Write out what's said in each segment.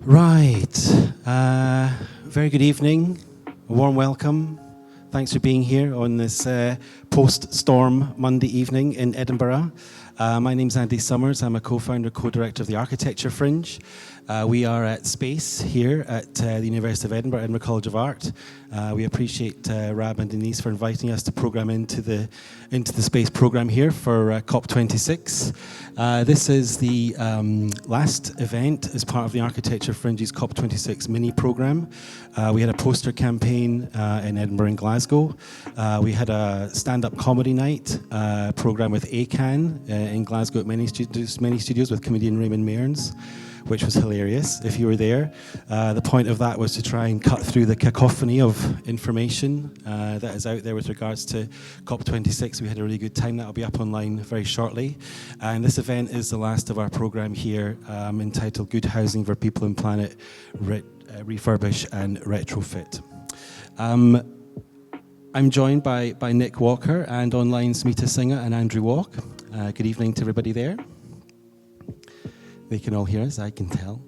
Right. Very good evening. A warm welcome. Thanks for being here on this post-storm Monday evening in Edinburgh. My name's Andy Summers. I'm a co-founder, co-director of the Architecture Fringe. We are at Space here at the University of Edinburgh, Edinburgh College of Art. We appreciate Rab and Denise for inviting us to program into the Space program here for COP26. This is the last event as part of the Architecture Fringe's COP26 mini program. We had a poster campaign in Edinburgh and Glasgow. We had a stand-up comedy night program with ACAN in Glasgow at many studios with comedian Raymond Mearns, which was hilarious if you were there. The point of that was to try and cut through the cacophony of information that is out there with regards to COP26. We had a really good time. That'll be up online very shortly. And this event is the last of our program here, entitled Good Housing for People and Planet, Refurbish and Retrofit. I'm joined by Nick Walker and online Sumita Singha and Andrew Waugh. Good evening to everybody there. They can all hear us, I can tell.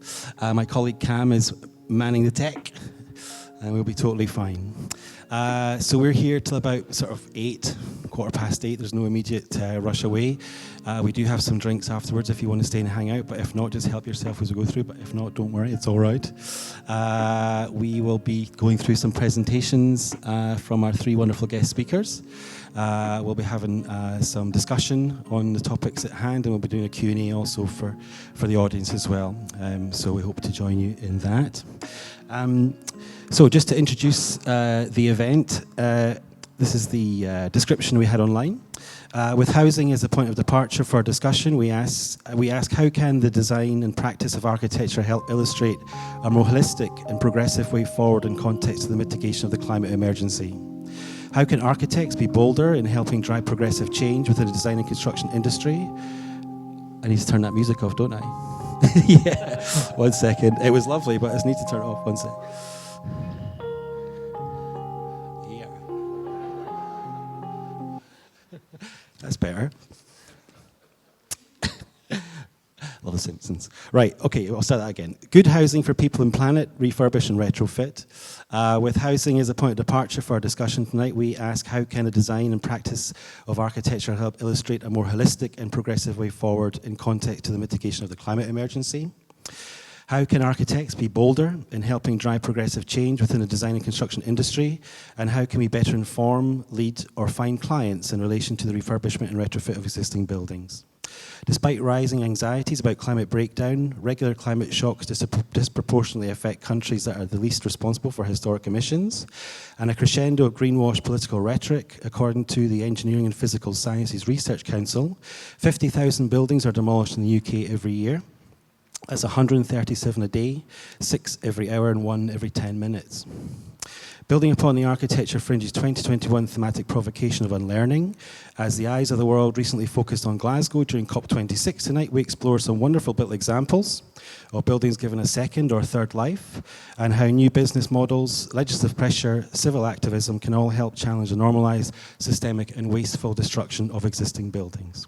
My colleague Cam is manning the tech, and we'll be totally fine. So we're here till about sort of 8, 8:15. There's no immediate rush away. We do have some drinks afterwards if you want to stay and hang out, but if not, just help yourself as we go through. But if not, don't worry, it's all right. We will be going through some presentations from our 3 wonderful guest speakers. We'll be having some discussion on the topics at hand, and we'll be doing a Q&A also for the audience as well. So we hope to join you in that. So just to introduce the event, this is the description we had online. With housing as a point of departure for our discussion, we ask how can the design and practice of architecture help illustrate a more holistic and progressive way forward in context of the mitigation of the climate emergency? How can architects be bolder in helping drive progressive change within the design and construction industry? I need to turn that music off, don't I? Yeah, 1 second. It was lovely, but I just need to turn it off 1 second. That's better. Love The Simpsons. Right, okay, I'll start that again. Good housing for people and planet, refurbish and retrofit. With housing as a point of departure for our discussion tonight, we ask how can the design and practice of architecture help illustrate a more holistic and progressive way forward in context to the mitigation of the climate emergency? How can architects be bolder in helping drive progressive change within the design and construction industry? And how can we better inform, lead, or find clients in relation to the refurbishment and retrofit of existing buildings? Despite rising anxieties about climate breakdown, regular climate shocks disproportionately affect countries that are the least responsible for historic emissions, and a crescendo of greenwash political rhetoric. According to the Engineering and Physical Sciences Research Council, 50,000 buildings are demolished in the UK every year. That's 137 a day, 6 every hour, and 1 every 10 minutes. Building upon the Architecture Fringe's 2021 thematic provocation of unlearning, as the eyes of the world recently focused on Glasgow during COP26 tonight, we explore some wonderful built examples of buildings given a second or third life, and how new business models, legislative pressure, civil activism can all help challenge and normalise systemic and wasteful destruction of existing buildings.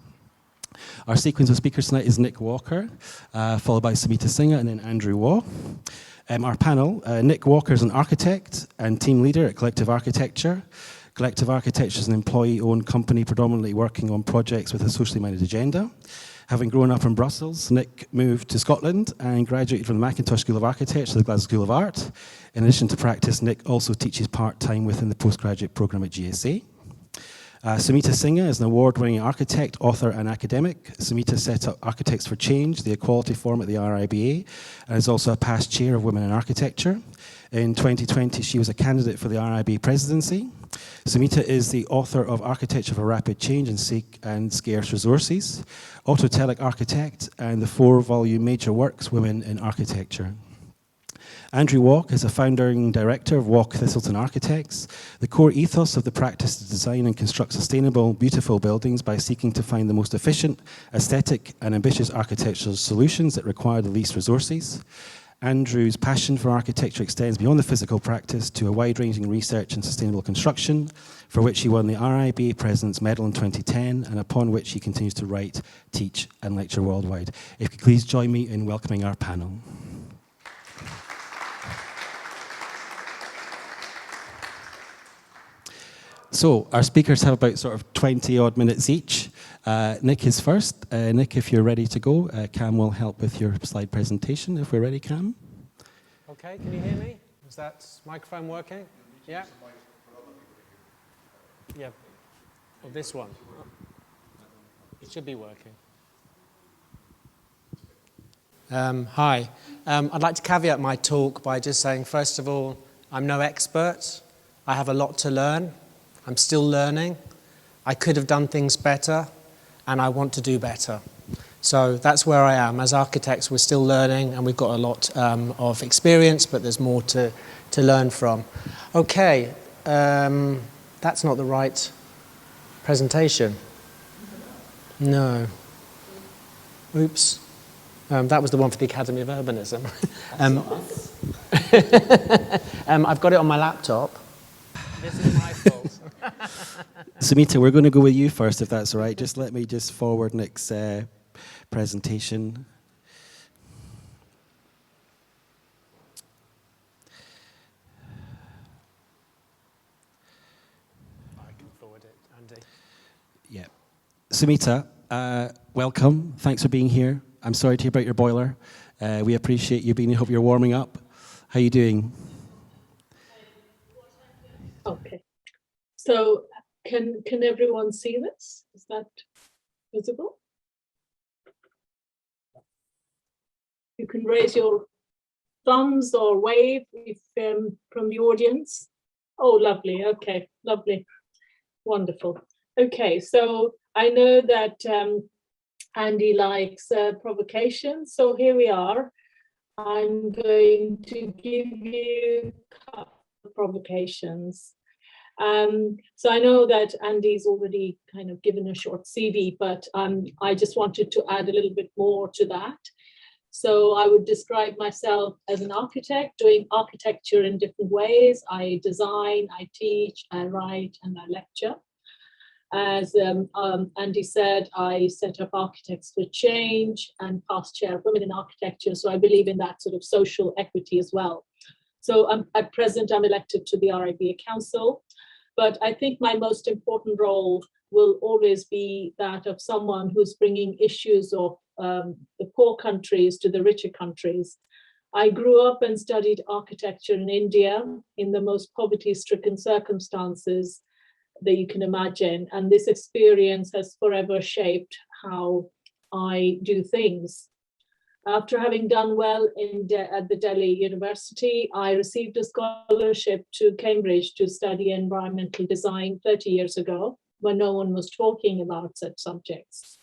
Our sequence of speakers tonight is Nick Walker, followed by Sumita Singha, and then Andrew Waugh. Our panel, Nick Walker is an architect and team leader at Collective Architecture. Collective Architecture is an employee-owned company predominantly working on projects with a socially minded agenda. Having grown up in Brussels, Nick moved to Scotland and graduated from the Macintosh School of Architecture to the Glasgow School of Art. In addition to practice, Nick also teaches part-time within the postgraduate programme at GSA. Sumita Singha is an award-winning architect, author, and academic. Sumita set up Architects for Change, the equality forum at the RIBA, and is also a past chair of Women in Architecture. In 2020, she was a candidate for the RIBA presidency. Sumita is the author of Architecture for Rapid Change and Scarce Resources, Autotelic Architect, and the 4-volume major works, Women in Architecture. Andrew Waugh is a founding director of Waugh Thistleton Architects. The core ethos of the practice is to design and construct sustainable, beautiful buildings by seeking to find the most efficient, aesthetic, and ambitious architectural solutions that require the least resources. Andrew's passion for architecture extends beyond the physical practice to a wide-ranging research in sustainable construction, for which he won the RIBA President's Medal in 2010, and upon which he continues to write, teach, and lecture worldwide. If you could please join me in welcoming our panel. So our speakers have about sort of 20 odd minutes each. Nick is first. Nick, if you're ready to go, Cam will help with your slide presentation. If we're ready, Cam. Okay, can you hear me? Is that microphone working? Yeah? Yeah. Oh, this one. It should be working. Hi. I'd like to caveat my talk by just saying, first of all, I'm no expert. I have a lot to learn. I'm still learning. I could have done things better, and I want to do better. So that's where I am. As architects, we're still learning, and we've got a lot of experience, but there's more to learn from. Okay, that's not the right presentation. No. Oops. That was the one for the Academy of Urbanism. I've got it on my laptop. This is my fault. Sumita, we're going to go with you first, if that's all right. Just let me just forward Nick's presentation. I can forward it, Andy. Yeah. Sumita, welcome. Thanks for being here. I'm sorry to hear about your boiler. We appreciate you being here. Hope you're warming up. How are you doing? Okay. So can everyone see this? Is that visible? You can raise your thumbs or wave if from the audience. Oh, lovely. Okay, lovely. Wonderful. Okay, so I know that Andy likes provocation, so here we are. I'm going to give you a couple of provocations. So I know that Andy's already kind of given a short CV, but I just wanted to add a little bit more to that. So I would describe myself as an architect, doing architecture in different ways. I design, I teach, I write, and I lecture. As Andy said, I set up Architects for Change and past chair of Women in Architecture. So I believe in that sort of social equity as well. So at present, I'm elected to the RIBA Council. But I think my most important role will always be that of someone who's bringing issues of the poor countries to the richer countries. I grew up and studied architecture in India in the most poverty-stricken circumstances that you can imagine. And this experience has forever shaped how I do things. After having done well at the Delhi University, I received a scholarship to Cambridge to study environmental design 30 years ago, when no one was talking about such subjects.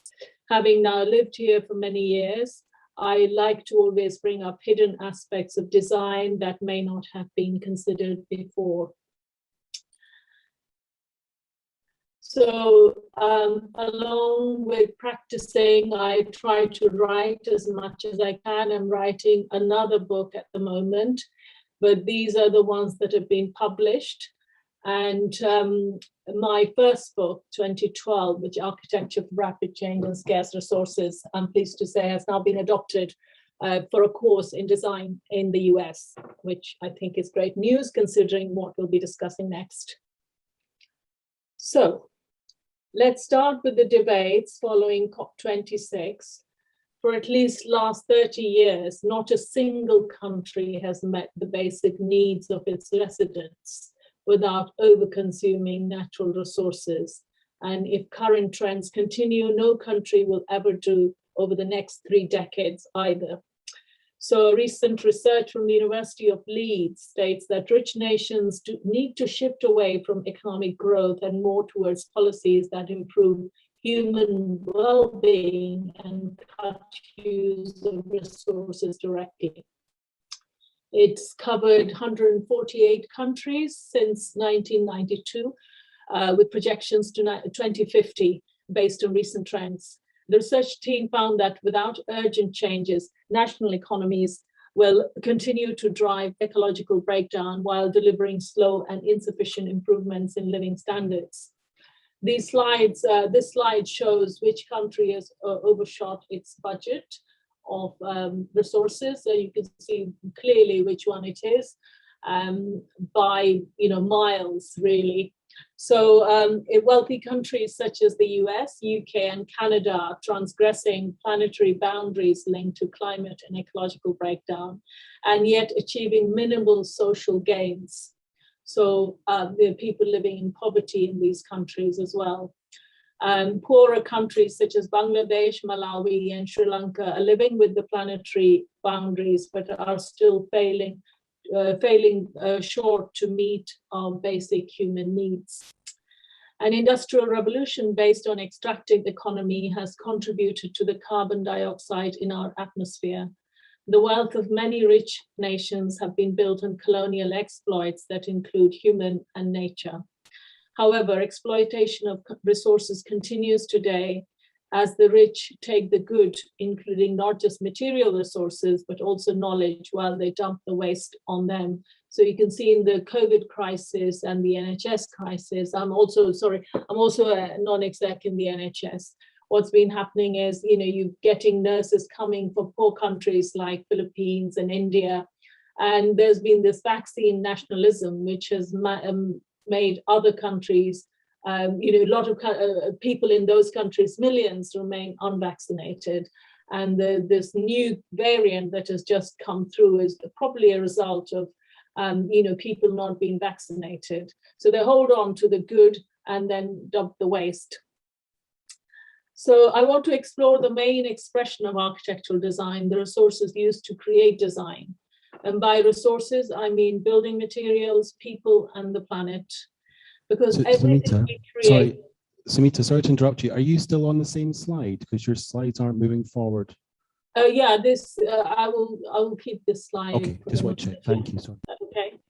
Having now lived here for many years, I like to always bring up hidden aspects of design that may not have been considered before. So along with practicing, I try to write as much as I can. I'm writing another book at the moment, but these are the ones that have been published. And my first book, 2012, which Architecture for Rapid Change and Scarce Resources, I'm pleased to say has now been adopted for a course in design in the US, which I think is great news considering what we'll be discussing next. So let's start with the debates following COP26. For at least last 30 years, not a single country has met the basic needs of its residents without over-consuming natural resources. And if current trends continue, no country will ever do over the next 3 decades either. So recent research from the University of Leeds states that rich nations need to shift away from economic growth and more towards policies that improve human well-being and cut use of resources directly. It's covered 148 countries since 1992, with projections to 2050 based on recent trends. The research team found that without urgent changes, national economies will continue to drive ecological breakdown while delivering slow and insufficient improvements in living standards. This slide shows which country has overshot its budget of resources. So you can see clearly which one it is by miles, really. So in wealthy countries such as the US, UK, and Canada are transgressing planetary boundaries linked to climate and ecological breakdown, and yet achieving minimal social gains. So there are people living in poverty in these countries as well. Poorer countries such as Bangladesh, Malawi, and Sri Lanka are living with the planetary boundaries, but are still falling short to meet basic human needs. An industrial revolution based on extractive economy has contributed to the carbon dioxide in our atmosphere. The wealth of many rich nations have been built on colonial exploits that include human and nature. However, exploitation of resources continues today as the rich take the good, including not just material resources, but also knowledge, while they dump the waste on them. So you can see in the COVID crisis and the NHS crisis, I'm also a non-exec in the NHS. What's been happening is, you're getting nurses coming from poor countries like Philippines and India. And there's been this vaccine nationalism, which has made other countries, a lot of people in those countries, millions remain unvaccinated. And this new variant that has just come through is probably a result of, people not being vaccinated. So they hold on to the good and then dump the waste. So I want to explore the main expression of architectural design, the resources used to create design. And by resources, I mean building materials, people, and the planet. Because everything we create... Sumita, sorry to interrupt you. Are you still on the same slide? Because your slides aren't moving forward. Yeah, I will keep this slide. Okay, just want to check. Thank you. Sorry. Okay.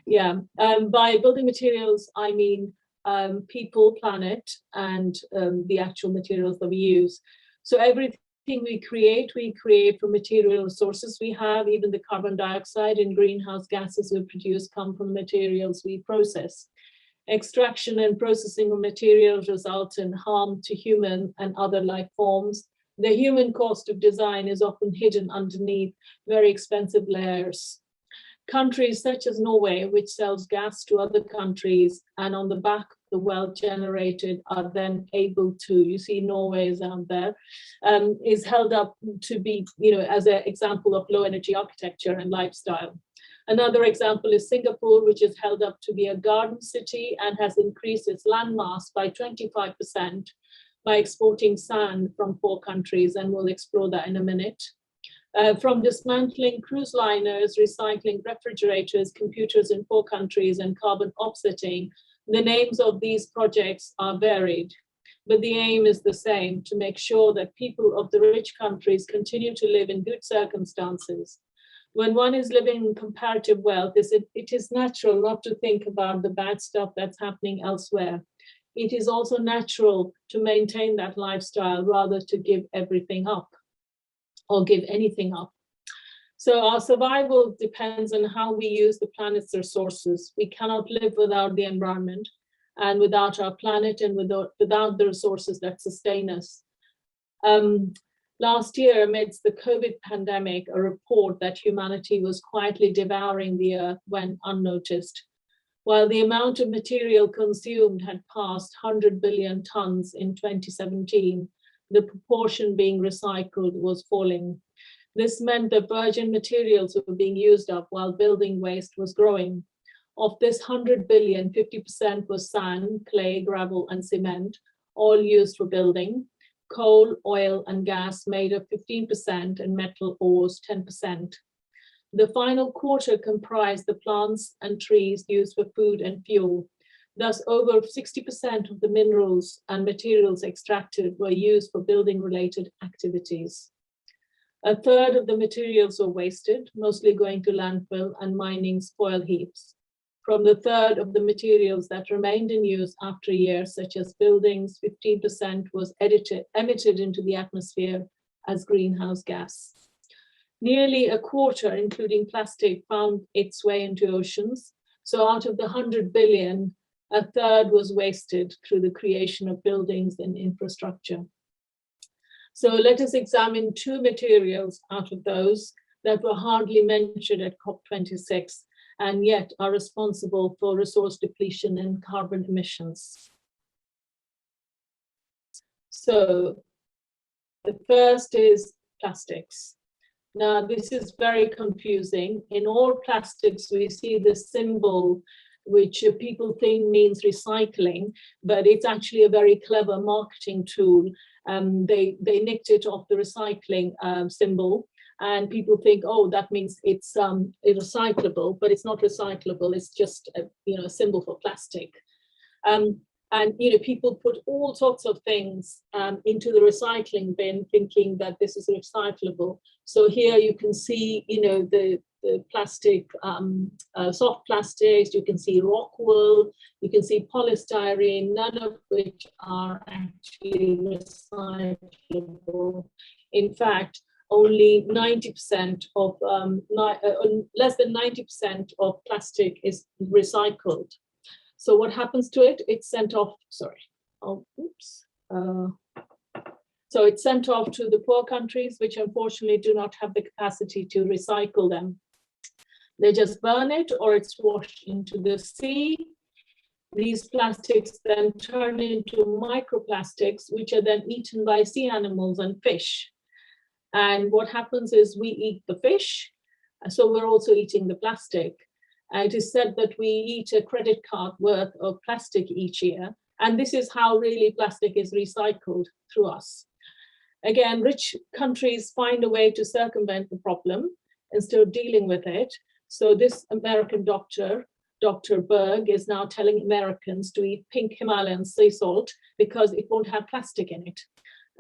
Yeah. By building materials, I mean people, planet, and the actual materials that we use. So everything we create from material resources we have. Even the carbon dioxide and greenhouse gases we produce come from materials we process. Extraction and processing of materials result in harm to human and other life forms. The human cost of design is often hidden underneath very expensive layers. Countries such as Norway, which sells gas to other countries, and on the back of the wealth generated are then able to, you see Norway is out there, is held up to be, as an example of low energy architecture and lifestyle. Another example is Singapore, which is held up to be a garden city and has increased its landmass by 25% by exporting sand from poor countries, and we'll explore that in a minute. From dismantling cruise liners, recycling refrigerators, computers in poor countries, and carbon offsetting, the names of these projects are varied, but the aim is the same: to make sure that people of the rich countries continue to live in good circumstances. When one is living in comparative wealth, it is natural not to think about the bad stuff that's happening elsewhere. It is also natural to maintain that lifestyle rather to give everything up or give anything up. So our survival depends on how we use the planet's resources. We cannot live without the environment and without our planet and without the resources that sustain us. Last year, amidst the COVID pandemic, a report that humanity was quietly devouring the earth went unnoticed. While the amount of material consumed had passed 100 billion tons in 2017, the proportion being recycled was falling. This meant that virgin materials were being used up while building waste was growing. Of this 100 billion, 50% was sand, clay, gravel, and cement, all used for building. Coal, oil, and gas made up 15%, and metal ores 10%. The final quarter comprised the plants and trees used for food and fuel. Thus, over 60% of the minerals and materials extracted were used for building-related activities. A third of the materials were wasted, mostly going to landfill and mining spoil heaps. From the third of the materials that remained in use after a year, such as buildings, 15% was emitted into the atmosphere as greenhouse gas. Nearly a quarter, including plastic, found its way into oceans. So out of the 100 billion, a third was wasted through the creation of buildings and infrastructure. So let us examine two materials out of those that were hardly mentioned at COP26, and yet are responsible for resource depletion and carbon emissions. So the first is plastics. Now, this is very confusing. In all plastics, we see the symbol, which people think means recycling, but it's actually a very clever marketing tool. They nicked it off the recycling symbol, and people think, oh, that means it's recyclable, but it's not recyclable. It's just a symbol for plastic. And people put all sorts of things into the recycling bin, thinking that this is recyclable. So here you can see, the plastic, soft plastics. You can see rock wool. You can see polystyrene. None of which are actually recyclable. In fact, only 90% of less than 90% of plastic is recycled. So what happens to it? It's sent off, So it's sent off to the poor countries, which unfortunately do not have the capacity to recycle them. They just burn it, or it's washed into the sea. These plastics then turn into microplastics, which are then eaten by sea animals and fish. And what happens is we eat the fish, so we're also eating the plastic. It is said that we eat a credit card worth of plastic each year. And this is how really plastic is recycled through us. Again, rich countries find a way to circumvent the problem instead of dealing with it. So this American doctor, Dr. Berg, is now telling Americans to eat pink Himalayan sea salt because it won't have plastic in it.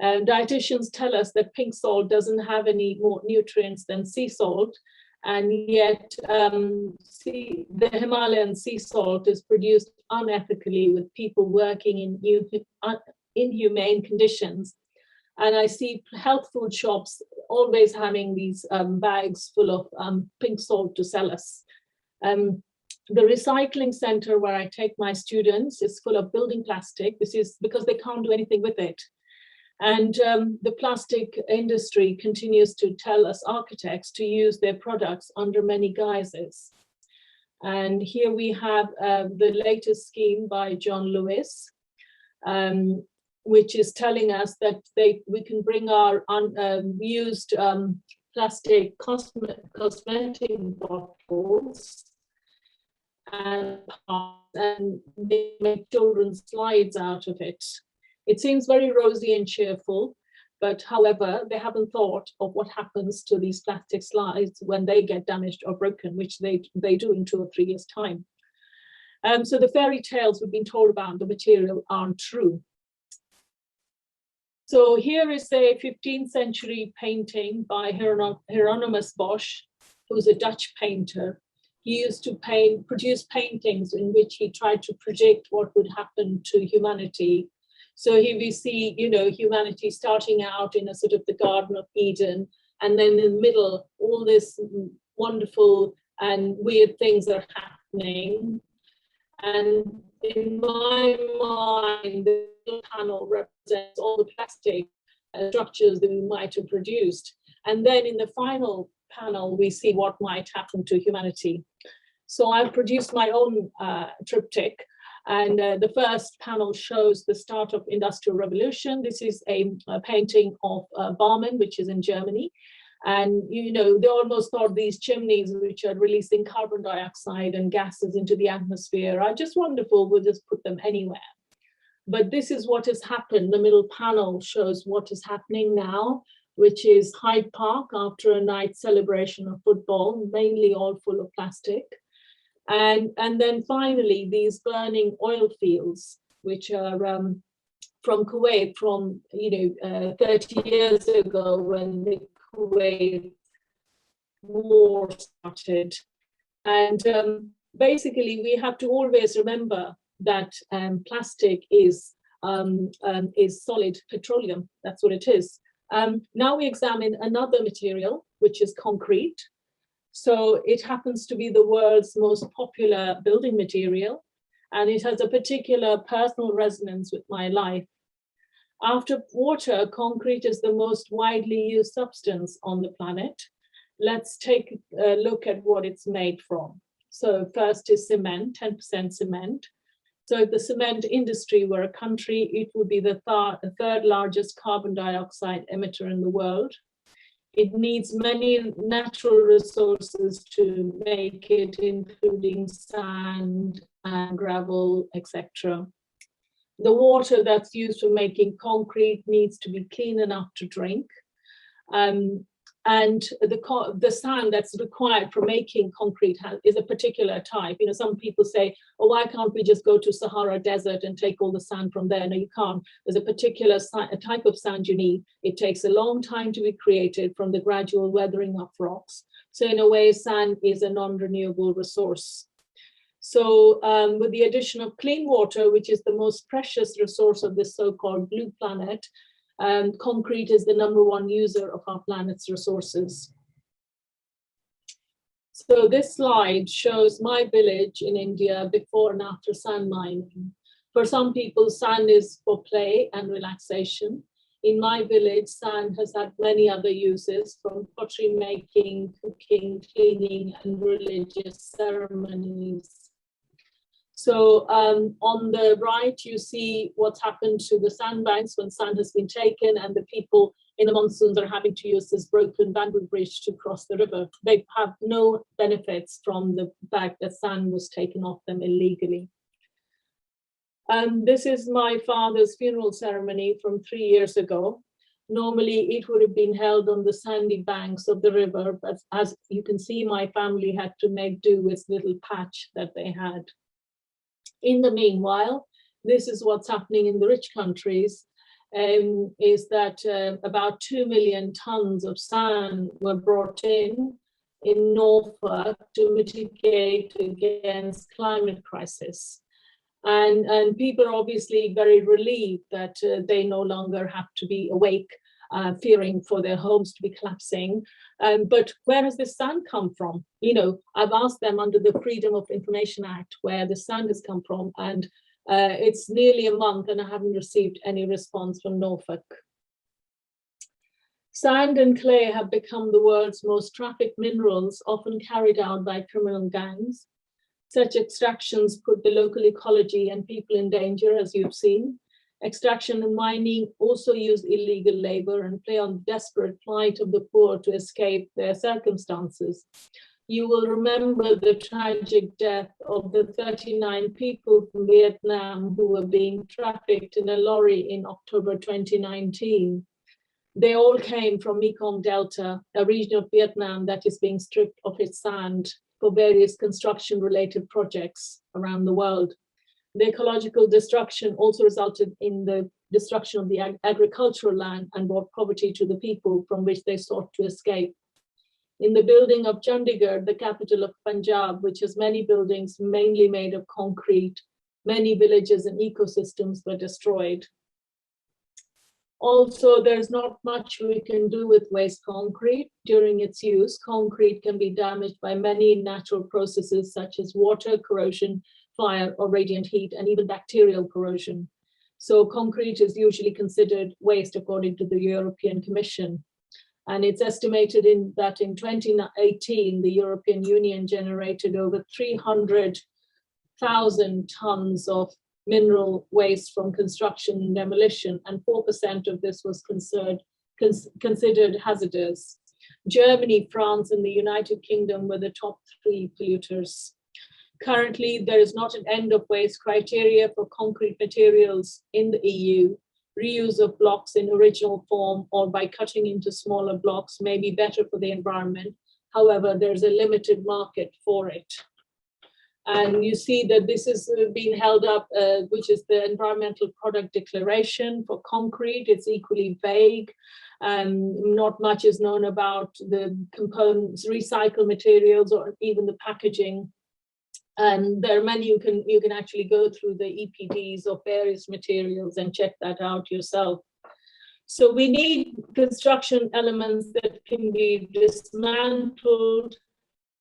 Dietitians tell us that pink salt doesn't have any more nutrients than sea salt. And yet the Himalayan sea salt is produced unethically with people working in inhumane conditions. And I see health food shops always having these bags full of pink salt to sell us. The recycling center where I take my students is full of building plastic. This is because they can't do anything with it. And the plastic industry continues to tell us architects to use their products under many guises. And here we have the latest scheme by John Lewis, which is telling us that we can bring our used plastic cosmetic bottles and make children's slides out of it. It seems very rosy and cheerful, but however, they haven't thought of what happens to these plastic slides when they get damaged or broken, which they do in 2 or 3 years' time. So the fairy tales we've been told about the material aren't true. So here is a 15th century painting by Hieronymus Bosch, who's a Dutch painter. He used to produce paintings in which he tried to predict what would happen to humanity. So here we see, humanity starting out in a sort of the Garden of Eden, and then in the middle, all this wonderful and weird things are happening. And in my mind, the little panel represents all the plastic structures that we might have produced. And then in the final panel, we see what might happen to humanity. So I've produced my own triptych. And the first panel shows the start of Industrial Revolution. This is a painting of Barmen, which is in Germany. And, they almost thought these chimneys, which are releasing carbon dioxide and gases into the atmosphere, are just wonderful. We'll just put them anywhere. But this is what has happened. The middle panel shows what is happening now, which is Hyde Park after a night celebration of football, mainly all full of plastic. And then finally, these burning oil fields, which are from Kuwait, from 30 years ago when the Kuwait war started. And basically, we have to always remember that plastic is solid petroleum. That's what it is. Now we examine another material, which is concrete. So it happens to be the world's most popular building material, and it has a particular personal resonance with my life. After water, concrete is the most widely used substance on the planet. Let's take a look at what it's made from. So first is cement, 10% cement. So if the cement industry were a country, it would be the third largest carbon dioxide emitter in the world. It needs many natural resources to make it, including sand and gravel, etc. The water that's used for making concrete needs to be clean enough to drink. And the sand that's required for making concrete is a particular type. You know, some people say, oh, why can't we just go to Sahara Desert and take all the sand from there? No, you can't. There's a particular type of sand you need. It takes a long time to be created from the gradual weathering of rocks. So in a way, sand is a non-renewable resource. So with the addition of clean water, which is the most precious resource of this so-called blue planet, concrete is the #1 user of our planet's resources. So this slide shows my village in India before and after sand mining. For some people, sand is for play and relaxation. In my village, sand has had many other uses, from pottery making, cooking, cleaning, and religious ceremonies. So on the right, you see what's happened to the sandbanks when sand has been taken, and the people in the monsoons are having to use this broken bamboo bridge to cross the river. They have no benefits from the fact that sand was taken off them illegally. This is my father's funeral ceremony from 3 years ago. Normally, it would have been held on the sandy banks of the river, but as you can see, my family had to make do with little patch that they had. In the meanwhile, this is what's happening in the rich countries, is that about 2 million tons of sand were brought in Norfolk to mitigate against climate crisis. And people are obviously very relieved that they no longer have to be awake, fearing for their homes to be collapsing. But where has this sand come from? You know, I've asked them under the Freedom of Information Act where the sand has come from, and it's nearly a month and I haven't received any response from Norfolk. Sand and clay have become the world's most trafficked minerals, often carried out by criminal gangs. Such extractions put the local ecology and people in danger, as you've seen. Extraction and mining also use illegal labor and play on the desperate plight of the poor to escape their circumstances. You will remember the tragic death of the 39 people from Vietnam who were being trafficked in a lorry in October 2019. They all came from Mekong Delta, a region of Vietnam that is being stripped of its sand for various construction-related projects around the world. The ecological destruction also resulted in the destruction of the agricultural land and brought poverty to the people from which they sought to escape. In the building of Chandigarh, the capital of Punjab, which has many buildings mainly made of concrete, many villages and ecosystems were destroyed. Also, there's not much we can do with waste concrete. During its use, concrete can be damaged by many natural processes such as water, corrosion, fire or radiant heat, and even bacterial corrosion. So concrete is usually considered waste according to the European Commission. And it's estimated that in 2018, the European Union generated over 300,000 tons of mineral waste from construction and demolition, and 4% of this was considered hazardous. Germany, France, and the United Kingdom were the top 3 polluters. Currently, there is not an end of waste criteria for concrete materials in the EU. Reuse of blocks in original form or by cutting into smaller blocks may be better for the environment. However, there's a limited market for it. And you see that this is being held up, which is the Environmental Product Declaration for concrete. It's equally vague. Not much is known about the components, recycled materials, or even the packaging. And there are many you can actually go through the EPDs of various materials and check that out yourself. So we need construction elements that can be dismantled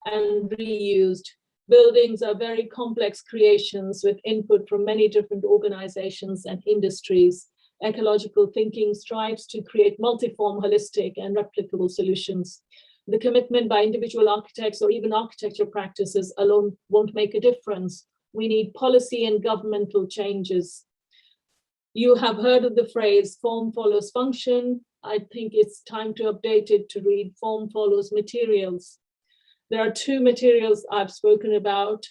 and reused. Buildings are very complex creations with input from many different organizations and industries. Ecological thinking strives to create multiform, holistic, and replicable solutions. The commitment by individual architects or even architecture practices alone won't make a difference. We need policy and governmental changes. You have heard of the phrase form follows function. I think it's time to update it to read form follows materials. There are two materials I've spoken about.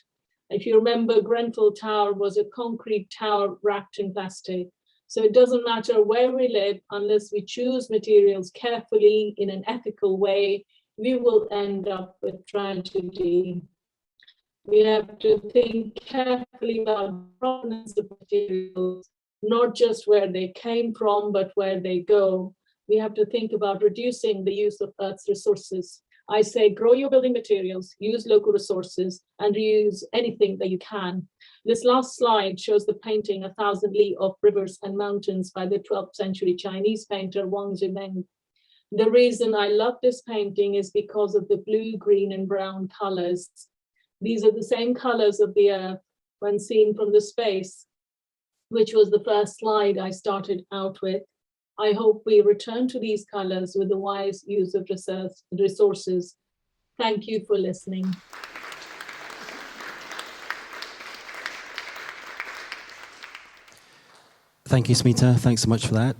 If you remember, Grenfell Tower was a concrete tower wrapped in plastic. So it doesn't matter where we live, unless we choose materials carefully in an ethical way, we will end up with tragedy. We have to think carefully about the provenance of materials, not just where they came from, but where they go. We have to think about reducing the use of Earth's resources. I say grow your building materials, use local resources, and reuse anything that you can. This last slide shows the painting 1,000 Li of Rivers and Mountains by the 12th century Chinese painter Wang Zimeng. The reason I love this painting is because of the blue, green, and brown colors. These are the same colors of the Earth when seen from the space, which was the first slide I started out with. I hope we return to these colors with the wise use of resources. Thank you for listening. Thank you, Sumita. Thanks so much for that.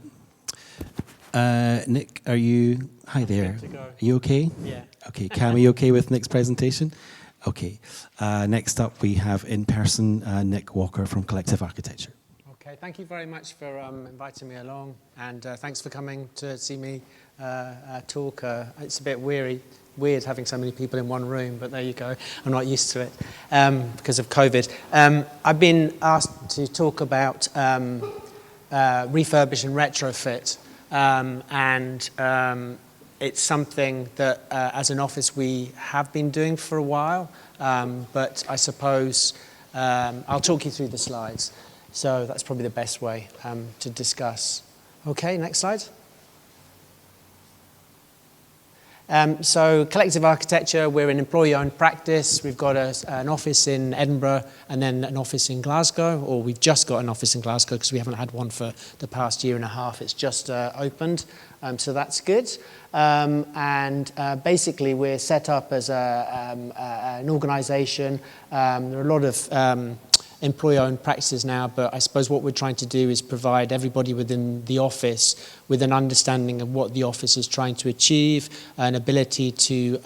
Nick, are you... Hi there. Are you okay? Yeah. Okay, Cam, are you okay with Nick's presentation? Okay. Next up, we have in person Nick Walker from Collective Architecture. Okay, thank you very much for inviting me along, and thanks for coming to see me talk. It's a bit weird having so many people in one room, but there you go. I'm not used to it because of COVID. I've been asked to talk about refurbish and retrofit, and it's something that as an office we have been doing for a while, but I suppose I'll talk you through the slides. So that's probably the best way to discuss. Okay, next slide. So Collective Architecture, we're an employee-owned practice. We've got an office in Edinburgh and then an office in Glasgow, or we've just got an office in Glasgow because we haven't had one for the past year and a half. It's just opened, so that's good. And basically, we're set up as an organisation. There are a lot of employee-owned practices now, but I suppose what we're trying to do is provide everybody within the office with an understanding of what the office is trying to achieve, an ability to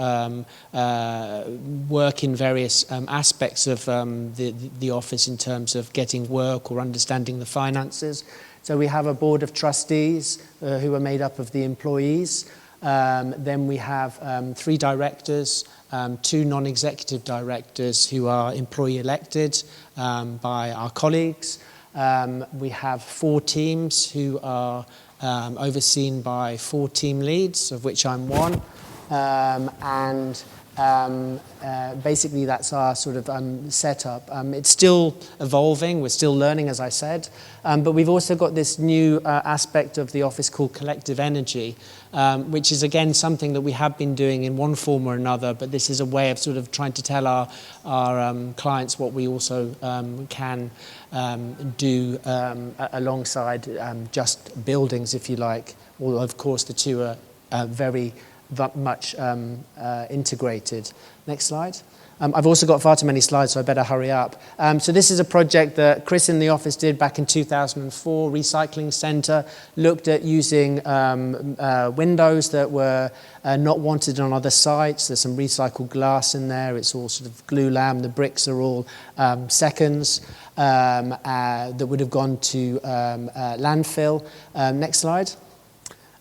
work in various aspects of the office in terms of getting work or understanding the finances. So we have a board of trustees who are made up of the employees. Then we have 3 directors, 2 non-executive directors who are employee elected by our colleagues. We have 4 teams who are overseen by 4 team leads, of which I'm one. Basically that's our sort of setup. It's still evolving, we're still learning, as I said, but we've also got this new aspect of the office called collective energy, which is again something that we have been doing in one form or another, but this is a way of sort of trying to tell our clients what we also can do alongside just buildings, if you like, although of course the two are very much integrated. Next slide. I've also got far too many slides, so I better hurry up. So this is a project that Chris in the office did back in 2004, Recycling Centre, looked at using windows that were not wanted on other sites. There's some recycled glass in there. It's all sort of glue lam. The bricks are all seconds that would have gone to landfill. Next slide.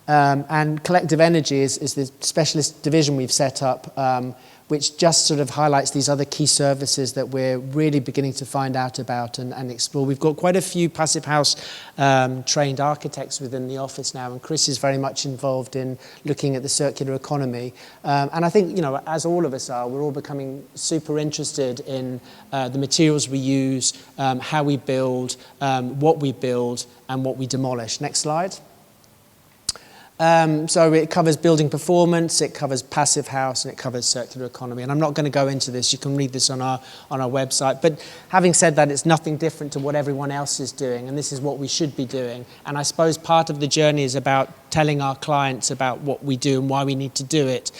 And Collective Energy is the specialist division we've set up, which just sort of highlights these other key services that we're really beginning to find out about and explore. We've got quite a few Passive House trained architects within the office now, and Chris is very much involved in looking at the circular economy. And I think, you know, as all of us are, we're all becoming super interested in the materials we use, how we build, what we build, and what we demolish. Next slide. So it covers building performance, it covers passive house, and it covers circular economy. And I'm not going to go into this. You can read this on our website. But having said that, it's nothing different to what everyone else is doing, and this is what we should be doing. And I suppose part of the journey is about telling our clients about what we do and why we need to do it.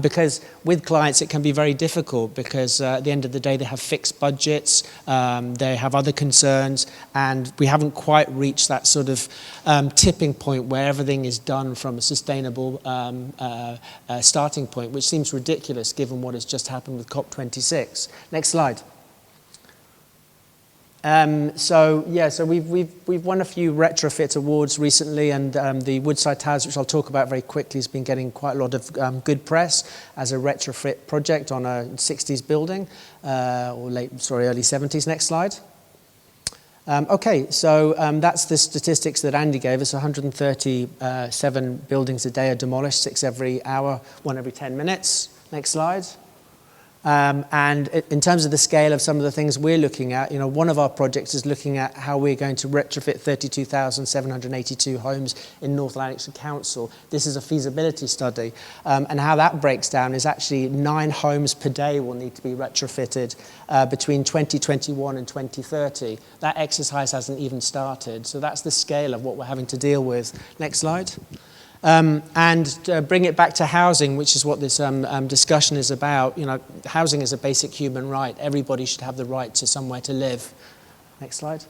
Because with clients it can be very difficult because at the end of the day they have fixed budgets, they have other concerns, and we haven't quite reached that sort of tipping point where everything is done from a sustainable starting point, which seems ridiculous given what has just happened with COP26. Next slide. So we've won a few retrofit awards recently, and the Woodside Towers, which I'll talk about very quickly, has been getting quite a lot of good press as a retrofit project on a 60s building, early 70s. Next slide. Okay, so that's the statistics that Andy gave us. 137 buildings a day are demolished, 6 every hour, 1 every 10 minutes. Next slide. And in terms of the scale of some of the things we're looking at, one of our projects is looking at how we're going to retrofit 32,782 homes in North Lanarkshire Council. This is a feasibility study, and how that breaks down is actually 9 homes per day will need to be retrofitted between 2021 and 2030. That exercise hasn't even started, so that's the scale of what we're having to deal with. Next slide. Bring it back to housing, which is what this discussion is about. Housing is a basic human right. Everybody should have the right to somewhere to live. Next slide.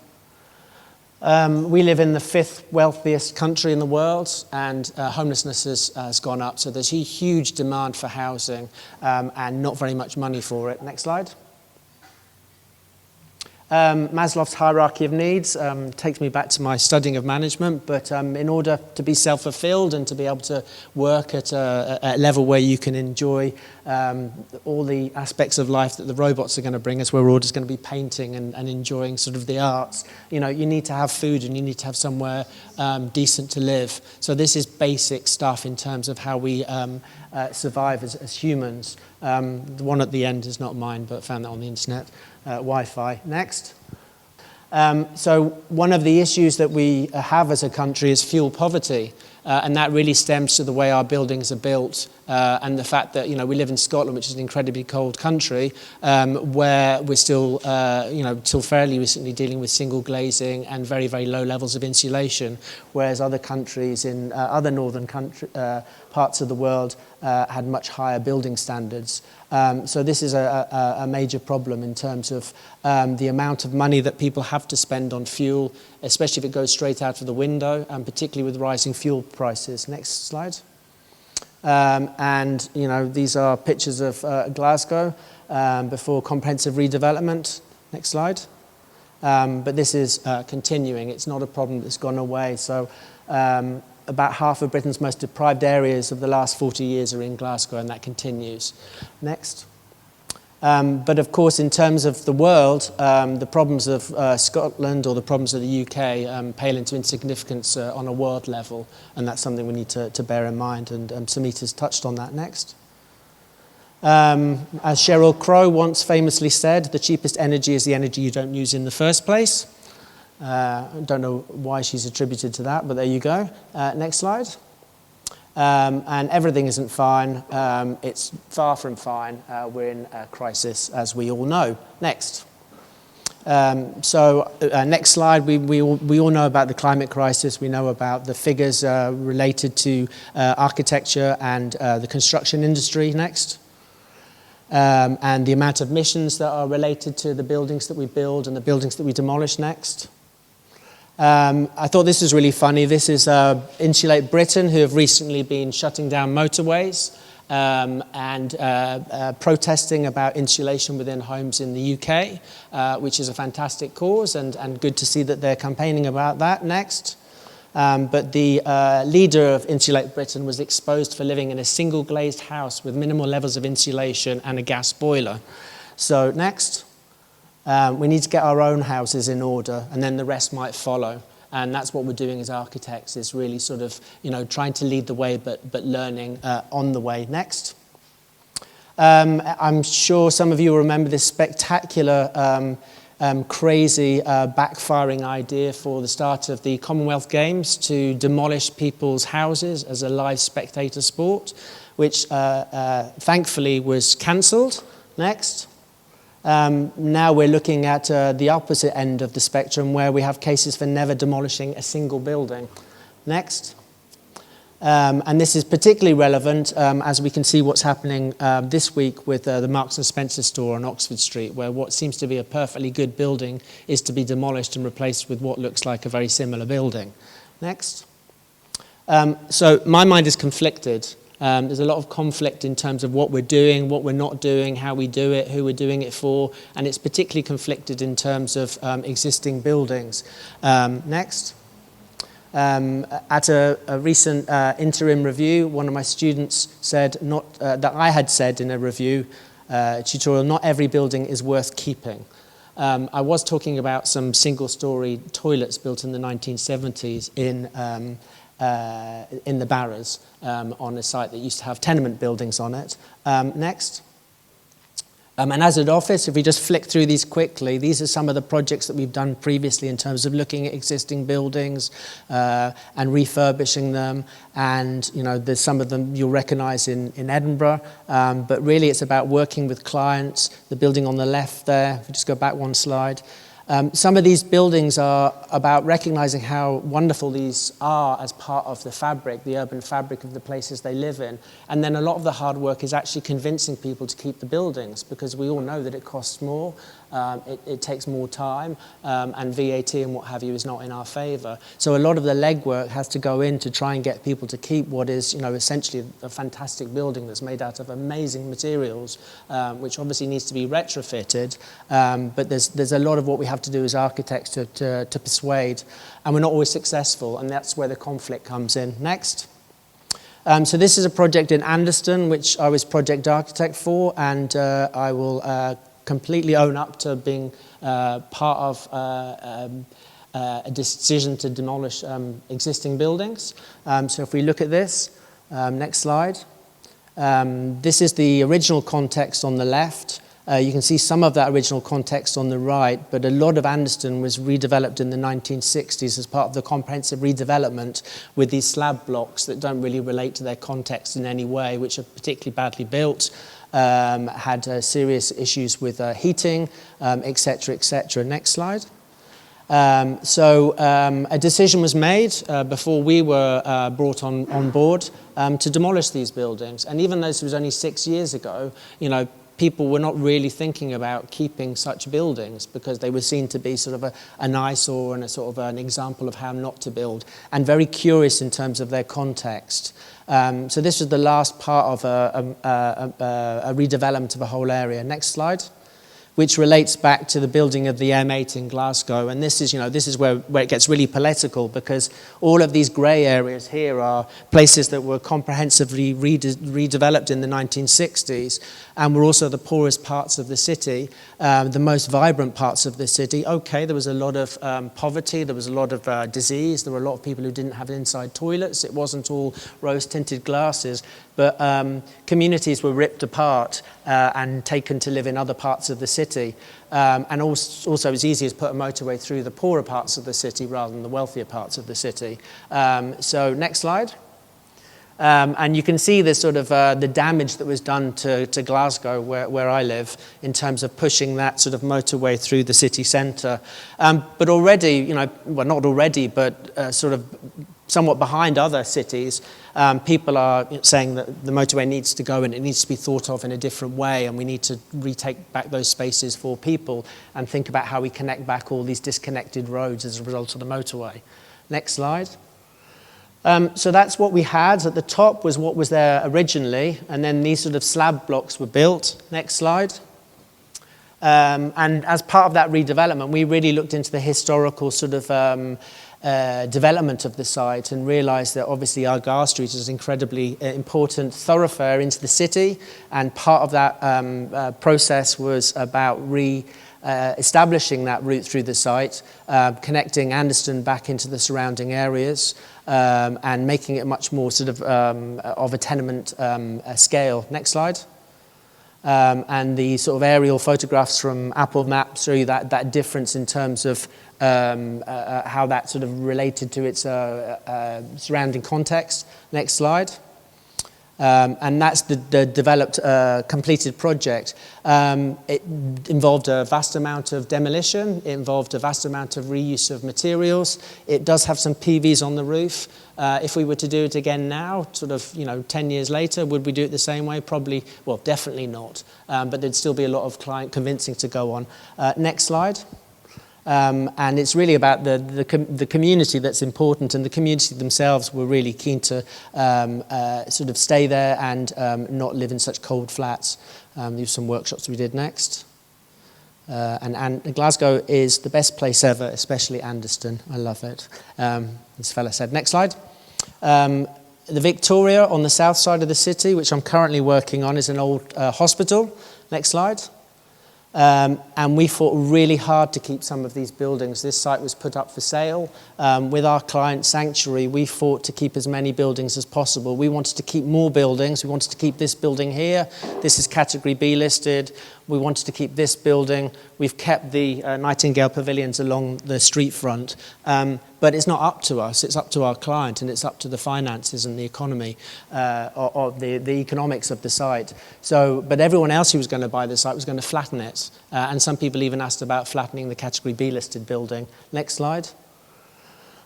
We live in the 5th wealthiest country in the world, and homelessness has gone up. So there's a huge demand for housing and not very much money for it. Next slide. Maslow's hierarchy of needs takes me back to my studying of management, but in order to be self-fulfilled and to be able to work at a level where you can enjoy all the aspects of life that the robots are going to bring us, where we're all just going to be painting and enjoying sort of the arts, you need to have food and you need to have somewhere decent to live. So this is basic stuff in terms of how we survive as humans. The one at the end is not mine, but found that on the internet. Wi-Fi. Next. So one of the issues that we have as a country is fuel poverty, and that really stems to the way our buildings are built and the fact that we live in Scotland, which is an incredibly cold country, where we're still till fairly recently dealing with single glazing and very, very low levels of insulation, whereas other countries in other northern parts of the world had much higher building standards. So this is a major problem in terms of the amount of money that people have to spend on fuel, especially if it goes straight out of the window, and particularly with rising fuel prices. Next slide. These are pictures of Glasgow before comprehensive redevelopment. Next slide. But this is continuing. It's not a problem that's gone away. So about half of Britain's most deprived areas of the last 40 years are in Glasgow, and that continues. Next. But of course, in terms of the world, the problems of Scotland or the problems of the UK pale into insignificance on a world level, and that's something we need to bear in mind, and Sumita's touched on that. Next. As Sheryl Crow once famously said, the cheapest energy is the energy you don't use in the first place. I don't know why she's attributed to that, but there you go. Next slide. And everything isn't fine. It's far from fine. We're in a crisis, as we all know. Next. Next slide. We all know about the climate crisis. We know about the figures related to architecture and the construction industry. Next. And the amount of emissions that are related to the buildings that we build and the buildings that we demolish. Next. I thought this was really funny. This is Insulate Britain, who have recently been shutting down motorways and protesting about insulation within homes in the UK, which is a fantastic cause, and good to see that they're campaigning about that. Next. But the leader of Insulate Britain was exposed for living in a single glazed house with minimal levels of insulation and a gas boiler. So next. We need to get our own houses in order, and then the rest might follow. And that's what we're doing as architects, is really sort of, trying to lead the way, but learning on the way. Next. I'm sure some of you will remember this spectacular, crazy, backfiring idea for the start of the Commonwealth Games to demolish people's houses as a live spectator sport, which thankfully was cancelled. Next. Now we're looking at the opposite end of the spectrum, where we have cases for never demolishing a single building. Next. And this is particularly relevant as we can see what's happening this week with the Marks and Spencer store on Oxford Street, where what seems to be a perfectly good building is to be demolished and replaced with what looks like a very similar building. Next. So my mind is conflicted. There's a lot of conflict in terms of what we're doing, what we're not doing, how we do it, who we're doing it for, and it's particularly conflicted in terms of existing buildings. Next. At a recent interim review, one of my students said that I had said in a review tutorial, not every building is worth keeping. I was talking about some single-storey toilets built in the 1970s in the Barras on a site that used to have tenement buildings on it. Next. And as an office, if we just flick through these quickly, these are some of the projects that we've done previously in terms of looking at existing buildings and refurbishing them. And, you know, there's some of them you'll recognise in Edinburgh. But really, it's about working with clients. The building on the left there, if we just go back one slide. Some of these buildings are about recognising how wonderful these are as part of the fabric, the urban fabric of the places they live in. And then a lot of the hard work is actually convincing people to keep the buildings, because we all know that it costs more, it takes more time, and VAT and what have you is not in our favour. So a lot of the legwork has to go in to try and get people to keep what is, you know, essentially a fantastic building that's made out of amazing materials, which obviously needs to be retrofitted. But there's a lot of what we have to do as architects to persuade, and we're not always successful, and that's where the conflict comes in. Next. So this is a project in Anderston, which I was project architect for, and I will completely own up to being part of a decision to demolish existing buildings. So if we look at this, next slide. This is the original context on the left. You can see some of that original context on the right, but a lot of Anderston was redeveloped in the 1960s as part of the comprehensive redevelopment with these slab blocks that don't really relate to their context in any way, which are particularly badly built, had serious issues with heating, etc., etc. Next slide. A decision was made before we were brought on board to demolish these buildings. And even though this was only 6 years ago, you know, people were not really thinking about keeping such buildings because they were seen to be sort of an eyesore and a sort of an example of how not to build, and very curious in terms of their context. So this was the last part of a redevelopment of a whole area. Next slide. Which relates back to the building of the M8 in Glasgow. And this is, you know, this is where it gets really political, because all of these grey areas here are places that were comprehensively redeveloped in the 1960s and were also the poorest parts of the city, the most vibrant parts of the city. Okay, there was a lot of poverty, there was a lot of disease, there were a lot of people who didn't have inside toilets. It wasn't all rose-tinted glasses, but communities were ripped apart and taken to live in other parts of the city. And also it was easier to put a motorway through the poorer parts of the city rather than the wealthier parts of the city. So next slide. And you can see the sort of the damage that was done to Glasgow, where I live, in terms of pushing that sort of motorway through the city centre. But already, you know, well, not already, but sort of somewhat behind other cities, people are saying that the motorway needs to go and it needs to be thought of in a different way, and we need to retake back those spaces for people and think about how we connect back all these disconnected roads as a result of the motorway. Next slide. So that's what we had. At the top was what was there originally, and then these sort of slab blocks were built. Next slide. And as part of that redevelopment, we really looked into the historical sort of development of the site and realised that obviously Argyle Street is an incredibly important thoroughfare into the city, and part of that process was about establishing that route through the site, connecting Anderston back into the surrounding areas, and making it much more sort of a tenement scale. Next slide. And the sort of aerial photographs from Apple Maps show you that difference in terms of how that sort of related to its surrounding context. Next slide. And that's the developed, completed project. It involved a vast amount of demolition. It involved a vast amount of reuse of materials. It does have some PVs on the roof. If we were to do it again now, sort of, 10 years later, would we do it the same way? Probably, well, definitely not. But there'd still be a lot of client convincing to go on. Next slide. And it's really about the community that's important, and the community themselves were really keen to sort of stay there and not live in such cold flats. These are some workshops we did next. And Glasgow is the best place ever, especially Anderston. I love it. This fella said. Next slide. The Victoria on the south side of the city, which I'm currently working on, is an old hospital. Next slide. And we fought really hard to keep some of these buildings. This site was put up for sale. With our client Sanctuary, we fought to keep as many buildings as possible. We wanted to keep more buildings. We wanted to keep this building here. This is category B listed. We wanted to keep this building. We've kept the Nightingale pavilions along the street front. But it's not up to us. It's up to our client, and it's up to the finances and the economy, or the economics of the site. But everyone else who was going to buy the site was going to flatten it. And some people even asked about flattening the category B listed building. Next slide.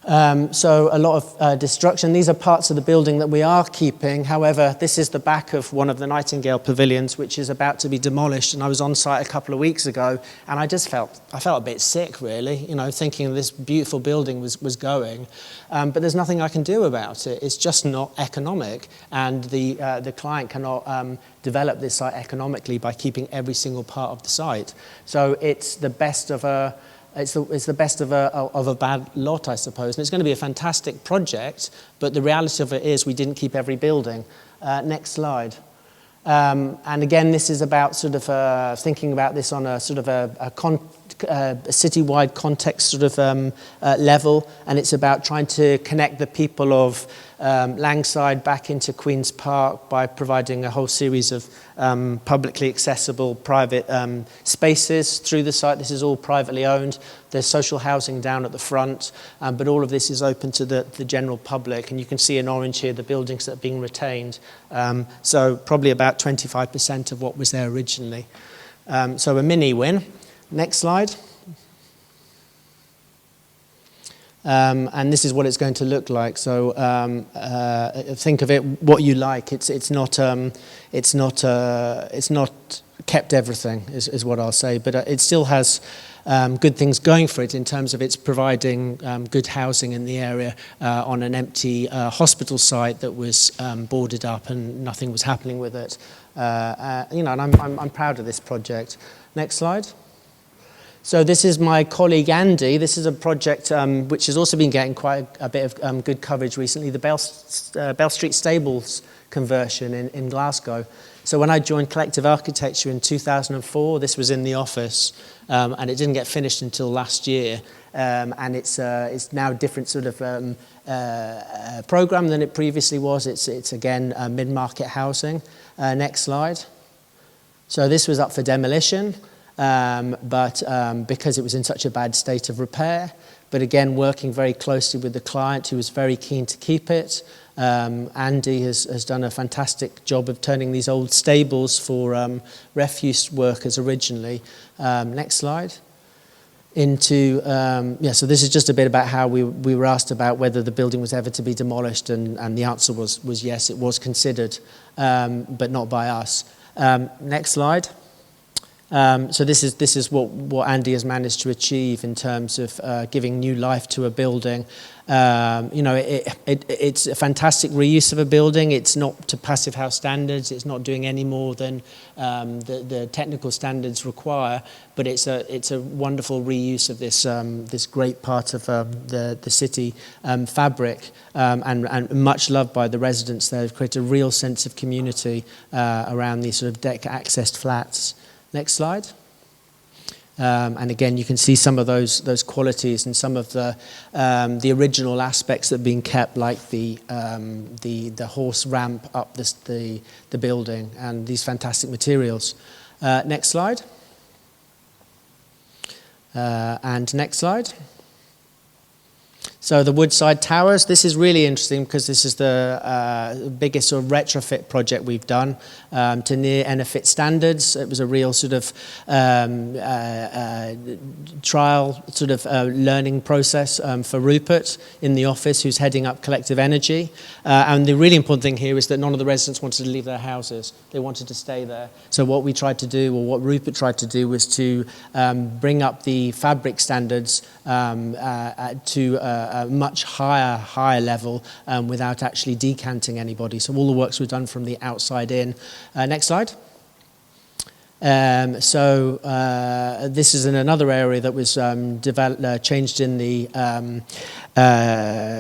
So a lot of destruction. These are parts of the building that we are keeping. However, this is the back of one of the Nightingale pavilions, which is about to be demolished. And I was on site a couple of weeks ago, and I felt a bit sick, really, thinking this beautiful building was going. But there's nothing I can do about it. It's just not economic, and the client cannot develop this site economically by keeping every single part of the site. So it's the best of a It's the best of a bad lot, I suppose. And it's going to be a fantastic project, but the reality of it is we didn't keep every building. Next slide. And again, this is about sort of thinking about this on a sort of a citywide context sort of level, and it's about trying to connect the people of Langside back into Queen's Park by providing a whole series of publicly accessible private spaces through the site. This is all privately owned. There's social housing down at the front, but all of this is open to the general public, and you can see in orange here the buildings that are being retained. So probably about 25% of what was there originally. So a mini win. Next slide. And this is what it's going to look like. So think of it what you like. It's not kept everything is what I'll say, but it still has good things going for it in terms of it's providing good housing in the area on an empty hospital site that was boarded up and nothing was happening with it. And I'm proud of this project. Next slide. So this is my colleague Andy. This is a project which has also been getting quite a bit of good coverage recently, the Bell Street Stables conversion in Glasgow. So when I joined Collective Architecture in 2004, this was in the office, and it didn't get finished until last year. And it's now a different sort of program than it previously was. It's again mid-market housing. Next slide. So this was up for demolition. But because it was in such a bad state of repair, but again working very closely with the client who was very keen to keep it. Andy has done a fantastic job of turning these old stables for refuse workers originally. Next slide. Into, so this is just a bit about how we were asked about whether the building was ever to be demolished, and the answer was yes, it was considered, but not by us. Next slide. So this is what Andy has managed to achieve in terms of giving new life to a building. It's a fantastic reuse of a building. It's not to passive house standards. It's not doing any more than the technical standards require. But it's a wonderful reuse of this great part of the city fabric, and much loved by the residents there. They've created a real sense of community around these sort of deck accessed flats. Next slide. And again, you can see some of those qualities and some of the original aspects that have been kept, like the horse ramp up the building and these fantastic materials. Next slide. And next slide. So the Woodside Towers, this is really interesting because this is the biggest sort of retrofit project we've done to near NFIT standards. It was a real sort of trial sort of learning process for Rupert in the office, who's heading up collective energy. And the really important thing here is that none of the residents wanted to leave their houses. They wanted to stay there. So what we tried to do, or what Rupert tried to do, was to bring up the fabric standards to a much higher level without actually decanting anybody. So all the works were done from the outside in. Next slide. This is in another area that was changed in the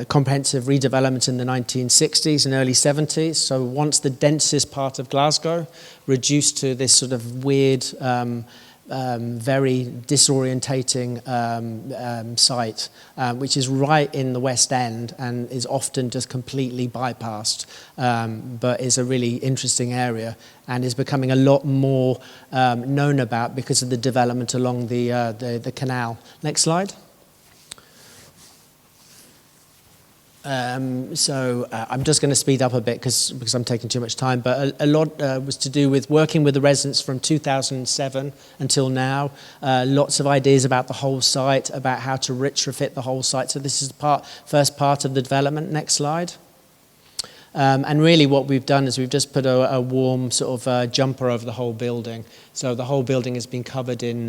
comprehensive redevelopment in the 1960s and early 70s. So once the densest part of Glasgow reduced to this sort of weird, very disorientating site, which is right in the West End and is often just completely bypassed, but is a really interesting area and is becoming a lot more known about because of the development along the canal. Next slide. I'm just going to speed up a bit because I'm taking too much time, but a lot was to do with working with the residents from 2007 until now. Lots of ideas about the whole site, about how to retrofit the whole site. So this is the first part of the development. Next slide. And really what we've done is we've just put a warm sort of jumper over the whole building. So the whole building has been covered in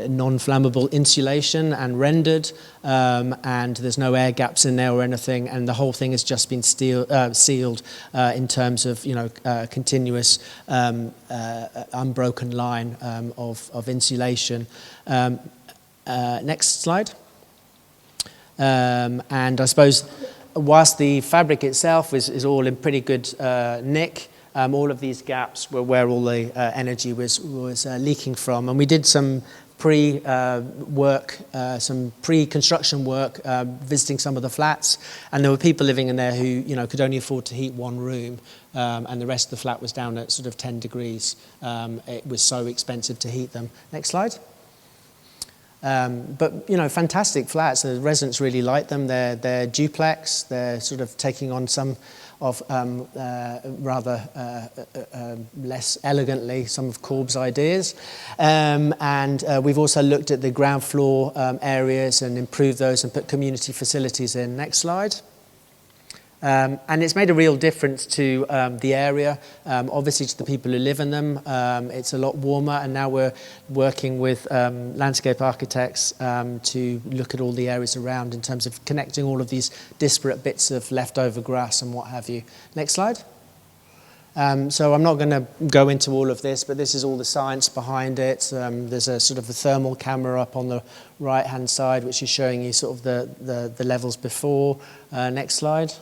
non-flammable insulation and rendered, and there's no air gaps in there or anything, and the whole thing has just been sealed in terms of continuous unbroken line of insulation. Next slide. And I suppose whilst the fabric itself is all in pretty good nick, all of these gaps were where all the energy was leaking from, and we did some pre-construction work, visiting some of the flats, and there were people living in there who could only afford to heat one room, and the rest of the flat was down at sort of 10 degrees. It was so expensive to heat them. Next slide. But fantastic flats. The residents really like them. They're duplex. They're sort of taking on some of rather less elegantly some of Corb's ideas. And we've also looked at the ground floor areas and improved those and put community facilities in. Next slide. And it's made a real difference to the area, obviously to the people who live in them. It's a lot warmer, and now we're working with landscape architects to look at all the areas around in terms of connecting all of these disparate bits of leftover grass and what have you. Next slide. So I'm not going to go into all of this, but this is all the science behind it. There's a sort of a thermal camera up on the right-hand side, which is showing you sort of the levels before. Next slide.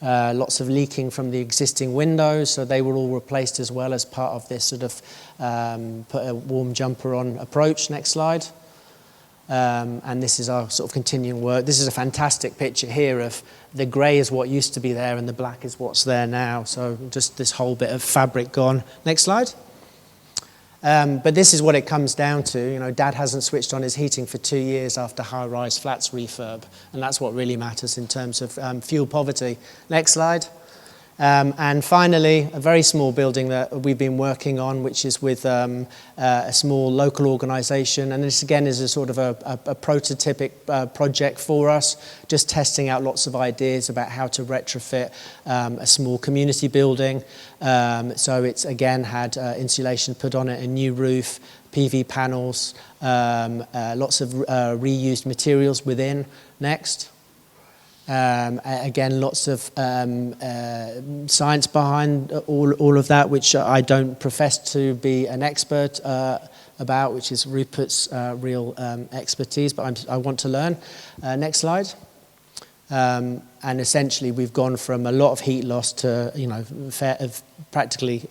Lots of leaking from the existing windows, so they were all replaced as well as part of this sort of put a warm jumper on approach. Next slide. And this is our sort of continuing work. This is a fantastic picture here of the grey is what used to be there and the black is what's there now. So just this whole bit of fabric gone. Next slide. But this is what it comes down to. Dad hasn't switched on his heating for 2 years after high-rise flats refurb, and that's what really matters in terms of fuel poverty. Next slide. And finally, a very small building that we've been working on, which is with a small local organisation, and this again is a sort of a prototypic project for us, just testing out lots of ideas about how to retrofit a small community building. So it's again had insulation put on it, a new roof, PV panels, lots of reused materials within. Next. Again, lots of science behind all of that, which I don't profess to be an expert about, which is Rupert's real expertise, but I want to learn. Next slide. And essentially, we've gone from a lot of heat loss to practically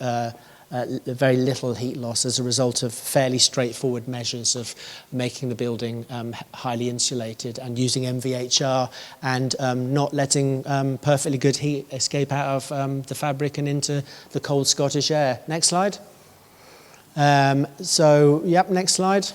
very little heat loss as a result of fairly straightforward measures of making the building highly insulated and using MVHR and not letting perfectly good heat escape out of the fabric and into the cold Scottish air. Next slide. Next slide.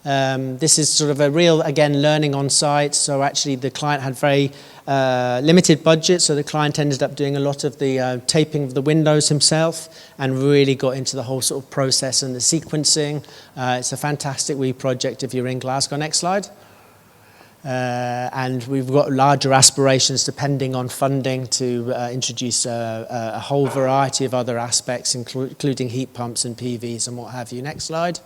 This is sort of a real, again, learning on site. So actually the client had very limited budget, so the client ended up doing a lot of the taping of the windows himself and really got into the whole sort of process and the sequencing. It's a fantastic wee project if you're in Glasgow. Next slide. And we've got larger aspirations depending on funding to introduce a whole variety of other aspects, including heat pumps and PVs and what have you. Next slide.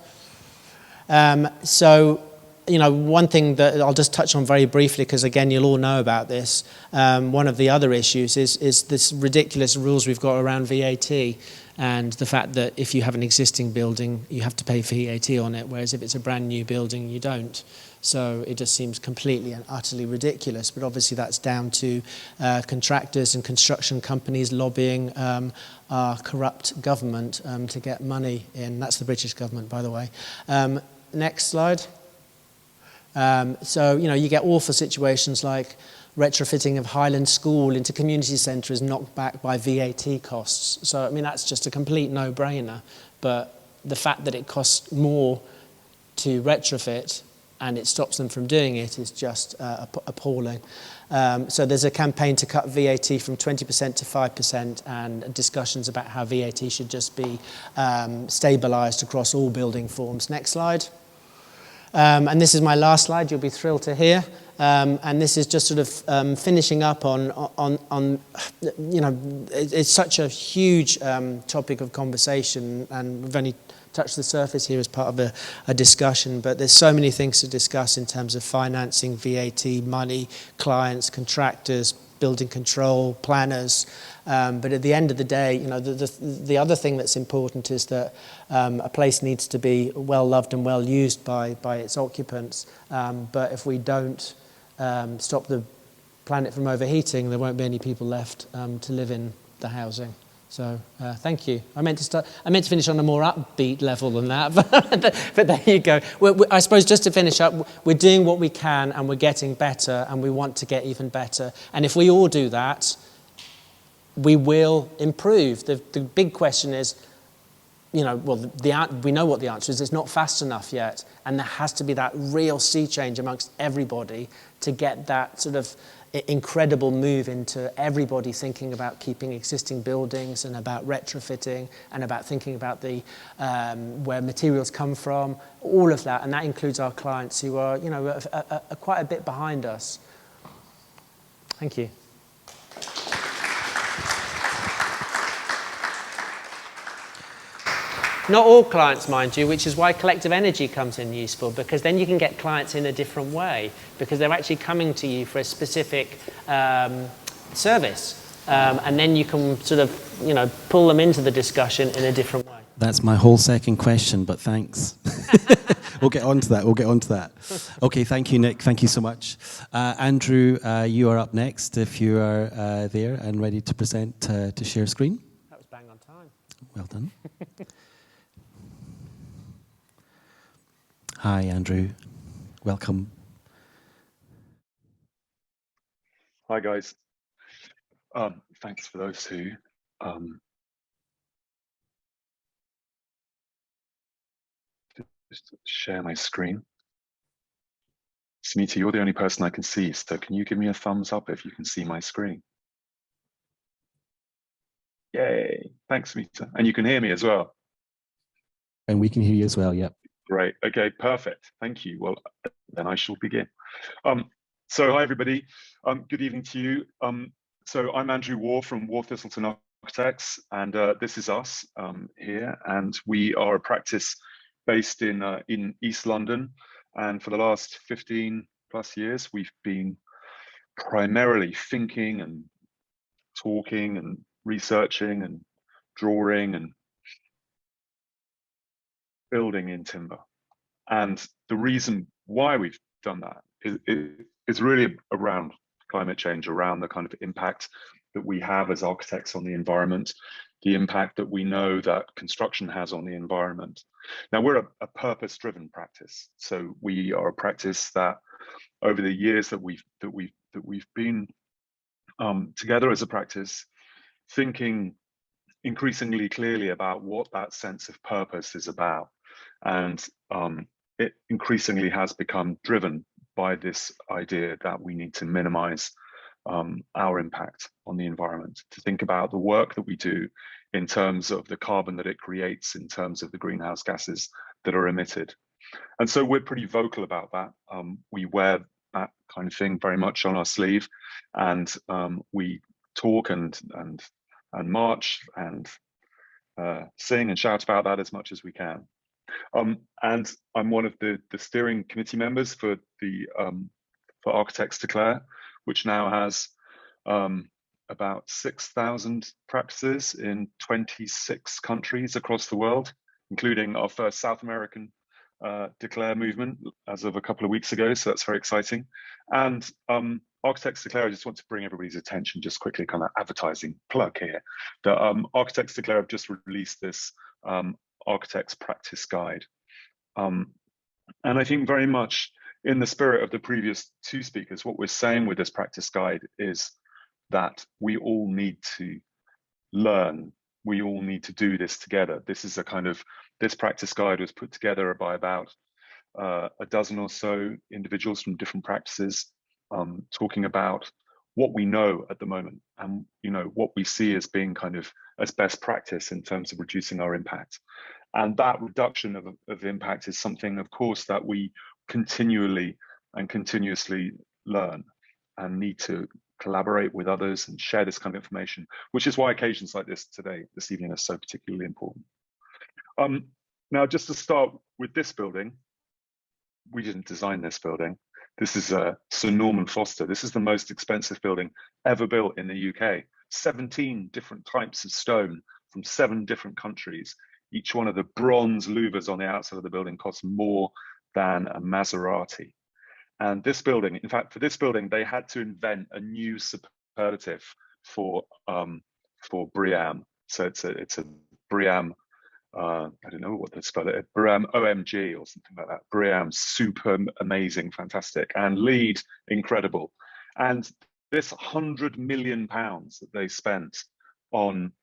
So, you know, one thing that I'll just touch on very briefly, because again, you'll all know about this. One of the other issues is this ridiculous rules we've got around VAT and the fact that if you have an existing building, you have to pay VAT on it, whereas if it's a brand new building, you don't. So it just seems completely and utterly ridiculous. But obviously that's down to contractors and construction companies lobbying our corrupt government to get money in. That's the British government, by the way. Next slide. So, you know, you get awful situations like retrofitting of Highland School into community centre is knocked back by VAT costs. So, I mean, that's just a complete no-brainer. But the fact that it costs more to retrofit and it stops them from doing it is just appalling. So there's a campaign to cut VAT from 20% to 5% and discussions about how VAT should just be stabilised across all building forms. Next slide. And this is my last slide, you'll be thrilled to hear. And this is just sort of finishing up on you know, it's such a huge topic of conversation, and we've only touched the surface here as part of a discussion, but there's so many things to discuss in terms of financing, VAT, money, clients, contractors, building control, planners. But at the end of the day, you know, the other thing that's important is that a place needs to be well loved and well used by its occupants. But if we don't stop the planet from overheating, there won't be any people left to live in the housing. So thank you. I meant to finish on a more upbeat level than that, but there you go. I suppose just to finish up, we're doing what we can and we're getting better and we want to get even better. And if we all do that, we will improve. The big question is, you know, well, we know what the answer is. It's not fast enough yet, and there has to be that real sea change amongst everybody to get that sort of incredible move into everybody thinking about keeping existing buildings and about retrofitting and about thinking about the where materials come from, all of that, and that includes our clients who are, you know, quite a bit behind us. Thank you. Not all clients, mind you, which is why collective energy comes in useful, because then you can get clients in a different way, because they're actually coming to you for a specific service. And then you can sort of, you know, pull them into the discussion in a different way. That's my whole second question, but thanks. We'll get on to that. Okay, thank you, Nick. Thank you so much. Andrew, you are up next if you are there and ready to present to share screen. That was bang on time. Well done. Hi, Andrew. Welcome. Hi, guys. Thanks for those who just share my screen. Sumita, you're the only person I can see, so can you give me a thumbs up if you can see my screen? Yay, thanks, Sumita. And you can hear me as well. And we can hear you as well, yep. Great, okay, perfect, thank you. Well, then I shall begin. So hi, everybody. Good evening to you. So I'm Andrew Waugh from Waugh, Thistleton Architects, and this is us here. And we are a practice based in East London. And for the last 15 plus years, we've been primarily thinking and talking and researching and drawing and building in timber. And the reason why we've done that is really around climate change, around the kind of impact that we have as architects on the environment, the impact that we know that construction has on the environment. Now, we're a purpose-driven practice. So we are a practice that over the years that we've been together as a practice, thinking increasingly clearly about what that sense of purpose is about. And it increasingly has become driven by this idea that we need to minimize our impact on the environment, to think about the work that we do in terms of the carbon that it creates, in terms of the greenhouse gases that are emitted. And so we're pretty vocal about that. We wear that kind of thing very much on our sleeve, and we talk and march and sing and shout about that as much as we can. And I'm one of the steering committee members for Architects Declare, which now has about 6,000 practices in 26 countries across the world, including our first South American Declare movement as of a couple of weeks ago. So that's very exciting. And Architects Declare, I just want to bring everybody's attention, just quickly, kind of advertising plug here, that Architects Declare have just released this Architects Practice Guide. And I think very much in the spirit of the previous two speakers, what we're saying with this practice guide is that we all need to learn. We all need to do this together. This is a kind of, this practice guide was put together by about a dozen or so individuals from different practices, talking about what we know at the moment and, you know, what we see as being kind of as best practice in terms of reducing our impact. And that reduction of impact is something, of course, that we continually and continuously learn and need to collaborate with others and share this kind of information, which is why occasions like this this evening, are so particularly important. Now, just to start with this building, we didn't design this building. This is Sir Norman Foster. This is the most expensive building ever built in the UK. 17 different types of stone from 7 different countries. Each one of the bronze louvers on the outside of the building costs more than a Maserati. And this building, in fact, for this building, they had to invent a new superlative for BREEAM. So it's a BREEAM, I don't know what they spell it, BREEAM OMG or something like that. BREEAM, super amazing, fantastic, and LEED, incredible. And this £100 million that they spent on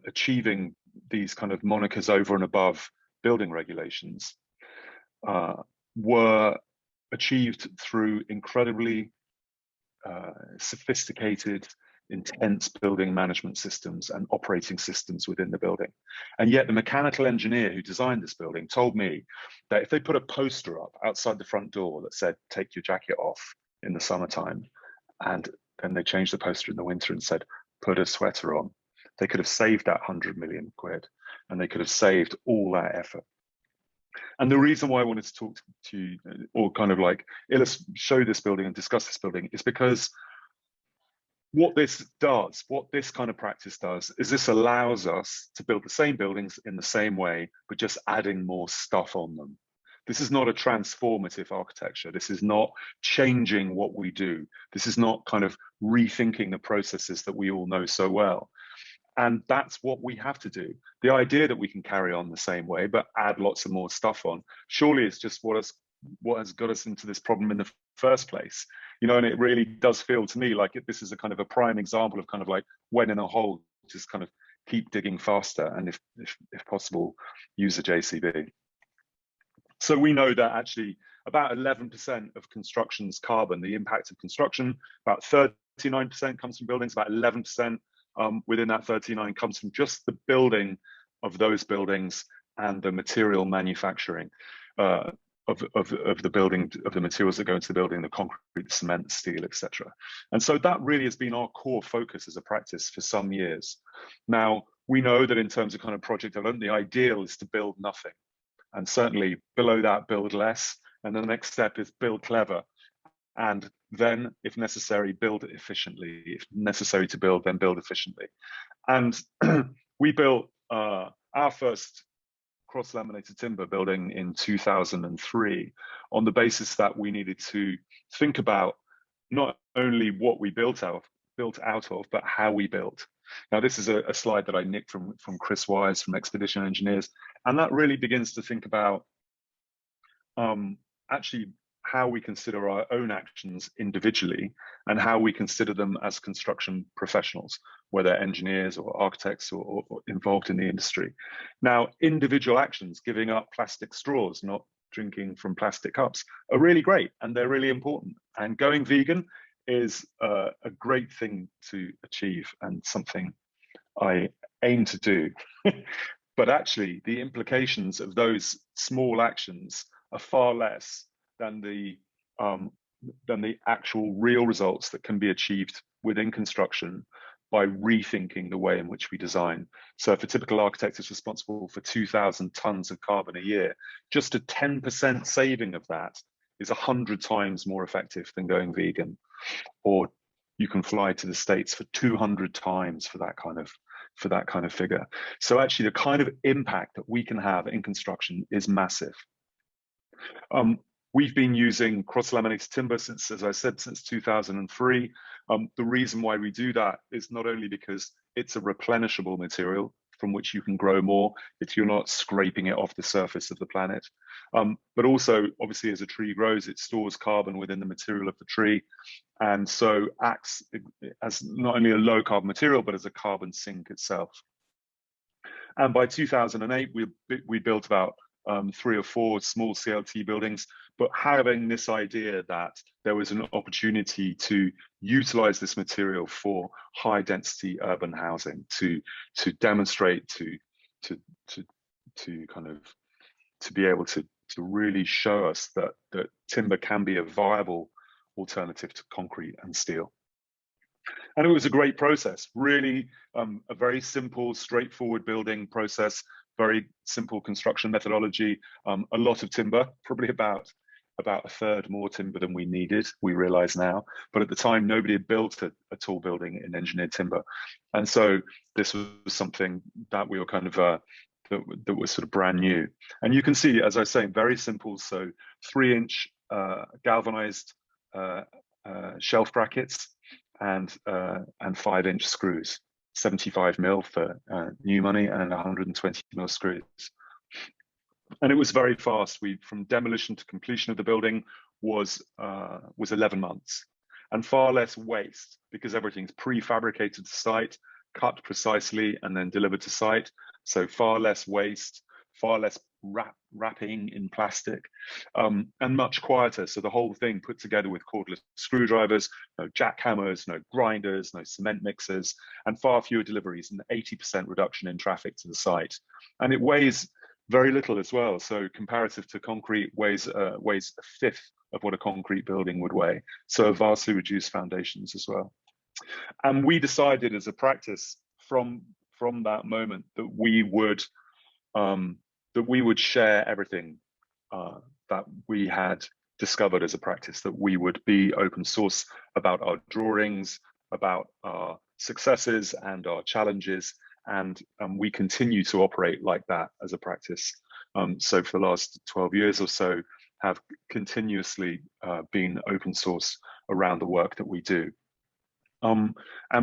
achieving these kind of monikers over and above building regulations were achieved through incredibly sophisticated, intense building management systems and operating systems within the building. And yet the mechanical engineer who designed this building told me that if they put a poster up outside the front door that said, "Take your jacket off" in the summertime, and then they changed the poster in the winter and said, "Put a sweater on," they could have saved that 100 million quid, and they could have saved all that effort. And the reason why I wanted to talk to you, or kind of like show this building and discuss this building, is because what this does, what this kind of practice does, is this allows us to build the same buildings in the same way, but just adding more stuff on them. This is not a transformative architecture. This is not changing what we do. This is not kind of rethinking the processes that we all know so well. And that's what we have to do. The idea that we can carry on the same way, but add lots of more stuff on, surely it's just what has got us into this problem in the first place. You know, and it really does feel to me like this is a kind of a prime example of kind of like when in a hole, just kind of keep digging faster, and if possible, use a JCB. So we know that actually about 11% of construction's carbon, the impact of construction, about 39% comes from buildings, about 11% within that 39 comes from just the building of those buildings and the material manufacturing of the building, of the materials that go into the building, the concrete, cement, steel, etc. And so that really has been our core focus as a practice for some years. Now, we know that in terms of kind of project development, the ideal is to build nothing. And certainly below that, build less. And the next step is build clever. And then, if necessary, build efficiently. If necessary to build, then build efficiently. And we built our first cross-laminated timber building in 2003 on the basis that we needed to think about not only what we built out of, but how we built. Now, this is a slide that I nicked from Chris Wise from Expedition Engineers, and that really begins to think about actually how we consider our own actions individually and how we consider them as construction professionals, whether engineers or architects or involved in the industry. Now, individual actions, giving up plastic straws, not drinking from plastic cups are really great, and they're really important. And going vegan is a great thing to achieve and something I aim to do. But actually, the implications of those small actions are far less than the actual real results that can be achieved within construction by rethinking the way in which we design. So if a typical architect is responsible for 2,000 tons of carbon a year, just a 10% saving of that is 100 times more effective than going vegan. Or you can fly to the States for 200 times for that kind of figure. So actually the kind of impact that we can have in construction is massive. We've been using cross-laminated timber since, as I said, since 2003. The reason why we do that is not only because it's a replenishable material from which you can grow more, if you're not scraping it off the surface of the planet, but also, obviously, as a tree grows, it stores carbon within the material of the tree, and so acts as not only a low carbon material, but as a carbon sink itself. And by 2008, we built about 3 or 4 small CLT buildings, but having this idea that there was an opportunity to utilize this material for high density urban housing, to demonstrate, to be able to really show us that timber can be a viable alternative to concrete and steel. And it was a great process, really a very simple, straightforward building process, very simple construction methodology, a lot of timber, probably about a third more timber than we needed, we realize now. But at the time, nobody had built a tall building in engineered timber. And so this was something that we were kind of, that was sort of brand new. And you can see, as I was saying, very simple. So 3-inch galvanized shelf brackets and 5-inch screws, 75 mil for new money and 120 mil screws. And it was very fast. From demolition to completion of the building was 11 months, and far less waste because everything's prefabricated to site, cut precisely, and then delivered to site. So far less waste, far less wrapping in plastic, and much quieter. So the whole thing put together with cordless screwdrivers, no jackhammers, no grinders, no cement mixers, and far fewer deliveries, and 80% reduction in traffic to the site. And it weighs very little as well. So comparative to concrete, weighs a fifth of what a concrete building would weigh. So vastly reduced foundations as well. And we decided as a practice from that moment that we would share everything that we had discovered as a practice, that we would be open source about our drawings, about our successes and our challenges. And we continue to operate like that as a practice. So for the last 12 years or so, have continuously been open source around the work that we do. And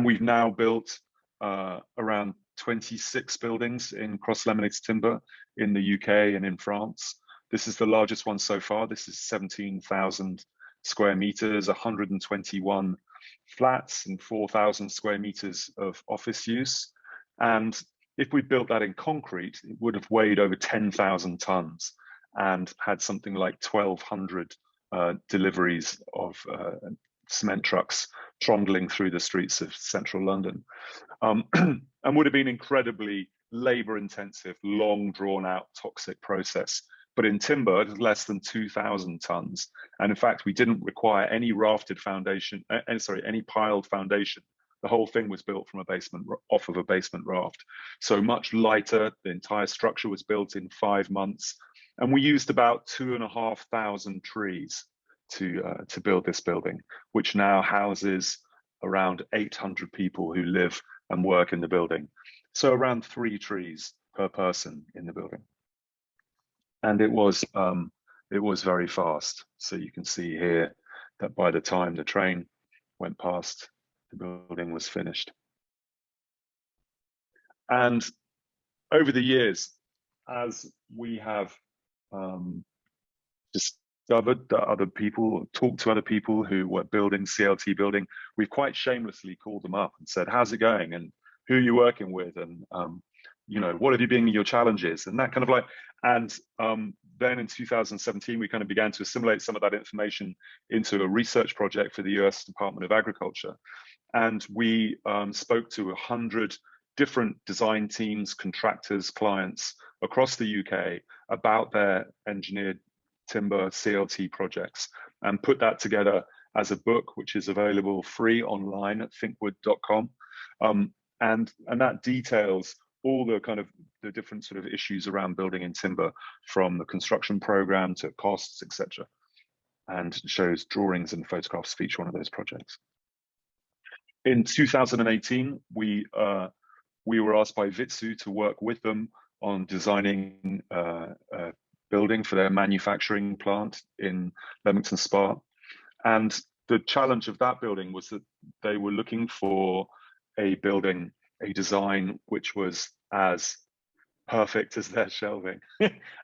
we've now built around 26 buildings in cross-laminated timber in the UK and in France. This is the largest one so far. This is 17,000 square meters, 121 flats and 4,000 square meters of office use. And if we built that in concrete, it would have weighed over 10,000 tons and had something like 1,200 deliveries of cement trucks trundling through the streets of central London, and would have been incredibly labor-intensive, long, drawn-out, toxic process. But in timber, it was less than 2,000 tons. And in fact, we didn't require any rafted foundation, any piled foundation. The whole thing was built from off of a basement raft. So much lighter. The entire structure was built in 5 months. And we used about 2,500 trees to build this building, which now houses around 800 people who live and work in the building. So around 3 trees per person in the building. And it was very fast. So you can see here that by the time the train went past, the building was finished. And over the years, as we have discovered that other people, talked to other people who were building CLT building, we've quite shamelessly called them up and said, how's it going? And who are you working with? And what have you been your challenges? And that kind of like, and then in 2017, we kind of began to assimilate some of that information into a research project for the US Department of Agriculture. And we spoke to 100 different design teams, contractors, clients across the UK about their engineered timber CLT projects, and put that together as a book, which is available free online at thinkwood.com. And that details all the kind of the different sort of issues around building in timber, from the construction program to costs, etc., and shows drawings and photographs for each one of those projects. In 2018, we were asked by Vitsu to work with them on designing a building for their manufacturing plant in Leamington Spa. And the challenge of that building was that they were looking for a building, a design which was as perfect as their shelving,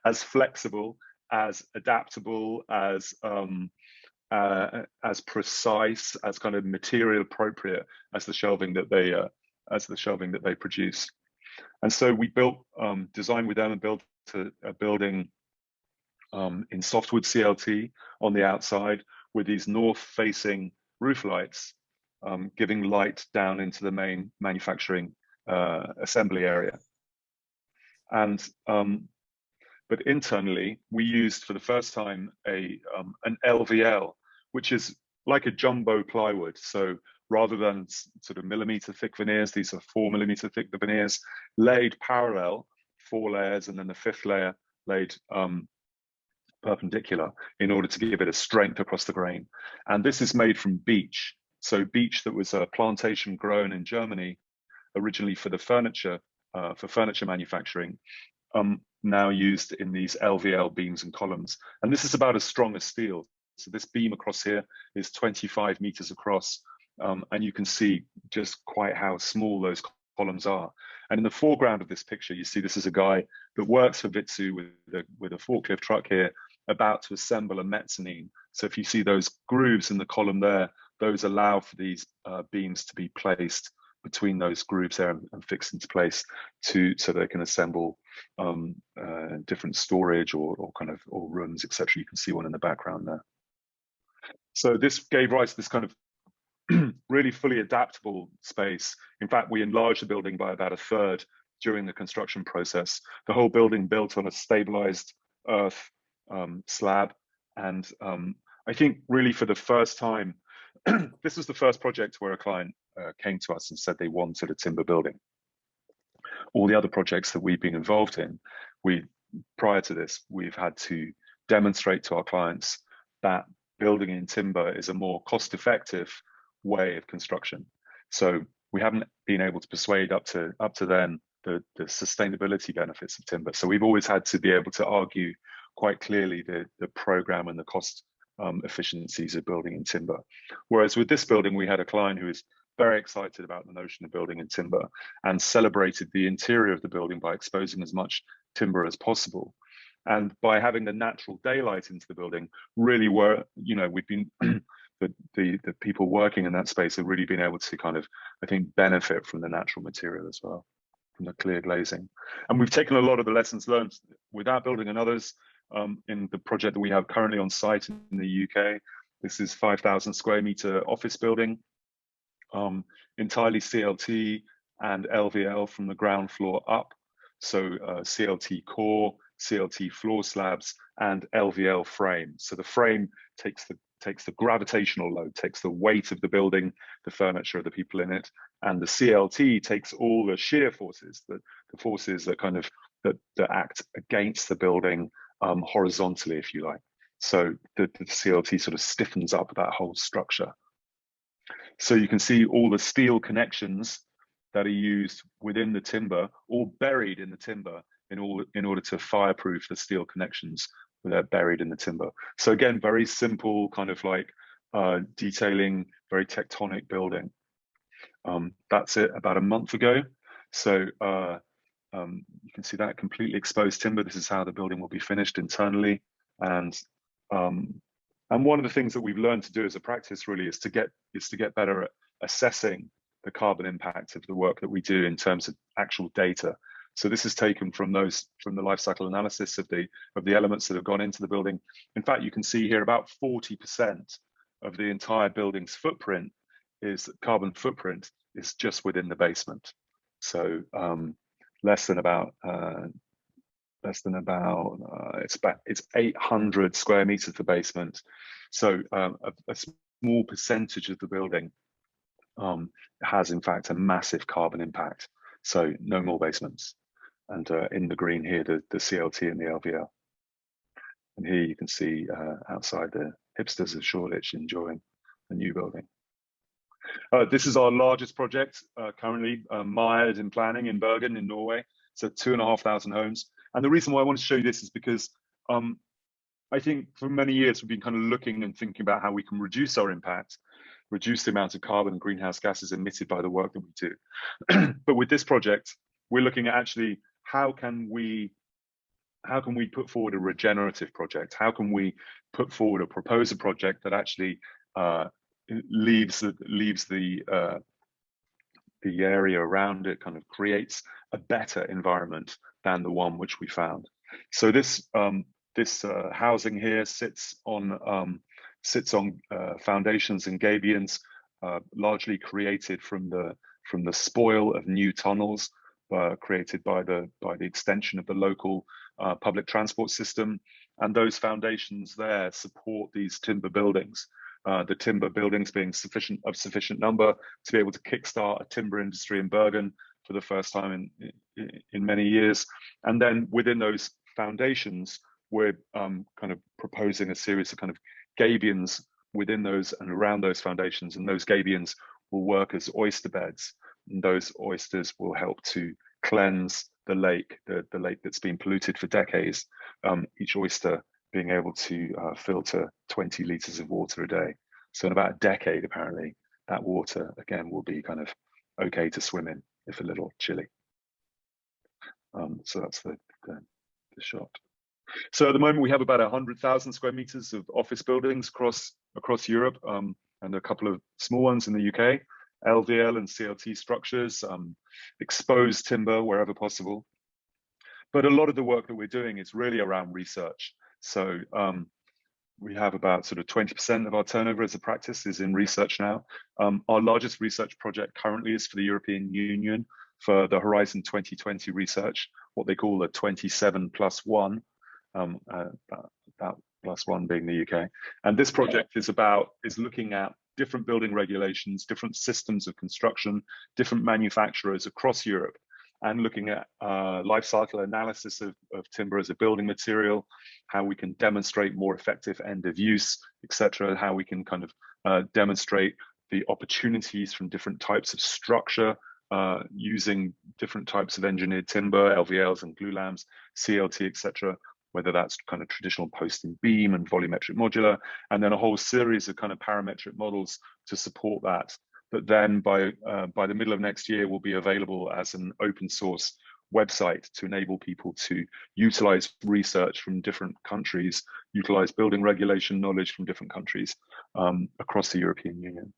as flexible, as adaptable, as precise, as kind of material appropriate as the shelving that they produce. And so we built, designed with them and built a building in softwood CLT on the outside with these north-facing roof lights, giving light down into the main manufacturing assembly area. And but internally, we used for the first time an LVL, which is like a jumbo plywood. So rather than sort of millimeter thick veneers, these are 4 millimeter thick veneers laid parallel, 4 layers, and then the 5th layer laid perpendicular in order to give it a strength across the grain. And this is made from beech. So beech that was a plantation grown in Germany originally for the furniture manufacturing, now used in these LVL beams and columns. And this is about as strong as steel. So this beam across here is 25 meters across, and you can see just quite how small those columns are. And in the foreground of this picture, you see this is a guy that works for Vitsu with a forklift truck here, about to assemble a mezzanine. So if you see those grooves in the column there, those allow for these beams to be placed between those grooves there and fixed into place so they can assemble different storage or rooms, etc. You can see one in the background there. So this gave rise to this kind of really fully adaptable space. In fact, we enlarged the building by about 1/3 during the construction process. The whole building built on a stabilized earth slab. And I think really for the first time, this was the first project where a client came to us and said they wanted a timber building. All the other projects that we've been involved in, prior to this, we've had to demonstrate to our clients that building in timber is a more cost-effective way of construction. So we haven't been able to persuade up to then the sustainability benefits of timber. So we've always had to be able to argue quite clearly the program and the cost efficiencies of building in timber. Whereas with this building, we had a client who was very excited about the notion of building in timber and celebrated the interior of the building by exposing as much timber as possible. And by having the natural daylight into the building, really we've been, the people working in that space have really been able to kind of, I think, benefit from the natural material as well, from the clear glazing. And we've taken a lot of the lessons learned with that building and others in the project that we have currently on site in the UK. This is 5,000 square meter office building, entirely CLT and LVL from the ground floor up. So CLT core, CLT floor slabs, and LVL frame. So the frame takes the gravitational load, takes the weight of the building, the furniture, the people in it, and the CLT takes all the shear forces, the forces that kind of that act against the building horizontally, if you like. So the CLT sort of stiffens up that whole structure. So you can see all the steel connections that are used within the timber, all buried in the timber in order to fireproof the steel connections that are buried in the timber. So again, very simple kind of like detailing, very tectonic building. That's it about a month ago. So you can see that completely exposed timber. This is how the building will be finished internally. And one of the things that we've learned to do as a practice really is to get better at assessing the carbon impact of the work that we do in terms of actual data. So this is taken from the life cycle analysis of the elements that have gone into the building. In fact, you can see here about 40% of the entire building's footprint carbon footprint is just within the basement. So less than about it's 800 square meters the basement. So a small percentage of the building has in fact a massive carbon impact. So no more basements. And in the green here, the CLT and the LVL. And here you can see outside the hipsters of Shoreditch enjoying a new building. This is our largest project currently mired in planning in Bergen in Norway. So 2,500 homes. And the reason why I want to show you this is because I think for many years we've been kind of looking and thinking about how we can reduce our impact, reduce the amount of carbon and greenhouse gases emitted by the work that we do. But with this project, we're looking at actually how can we put forward a regenerative project? How can we propose a project that actually leaves the area around it, kind of creates a better environment than the one which we found. So this housing here sits on foundations and gabions, largely created from the spoil of new tunnels created by the extension of the local public transport system, and those foundations there support these timber buildings. The timber buildings being sufficient number to be able to kickstart a timber industry in Bergen for the first time in many years. And then within those foundations, we're kind of proposing a series of kind of gabions within those and around those foundations, and those gabions will work as oyster beds, and those oysters will help to cleanse the lake that's been polluted for decades. Each oyster being able to filter 20 liters of water a day. So in about a decade, apparently, that water again will be kind of okay to swim in, if a little chilly. So that's the shot. So at the moment we have about 100,000 square meters of office buildings across Europe, and a couple of small ones in the UK. LVL and CLT structures, exposed timber wherever possible. But a lot of the work that we're doing is really around research. So we have about sort of 20% of our turnover as a practice is in research now. Our largest research project currently is for the European Union for the Horizon 2020 research, what they call the 27+1, that +1 being the UK. And this project is looking at different building regulations, different systems of construction, different manufacturers across Europe, and looking at life cycle analysis of timber as a building material, how we can demonstrate more effective end of use, etc., how we can kind of demonstrate the opportunities from different types of structure using different types of engineered timber, LVLs and glulams, CLT, etc., whether that's kind of traditional post and beam and volumetric modular, and then a whole series of kind of parametric models to support that. But then by the middle of next year will be available as an open source website to enable people to utilize research from different countries, utilize building regulation knowledge from different countries across the European Union.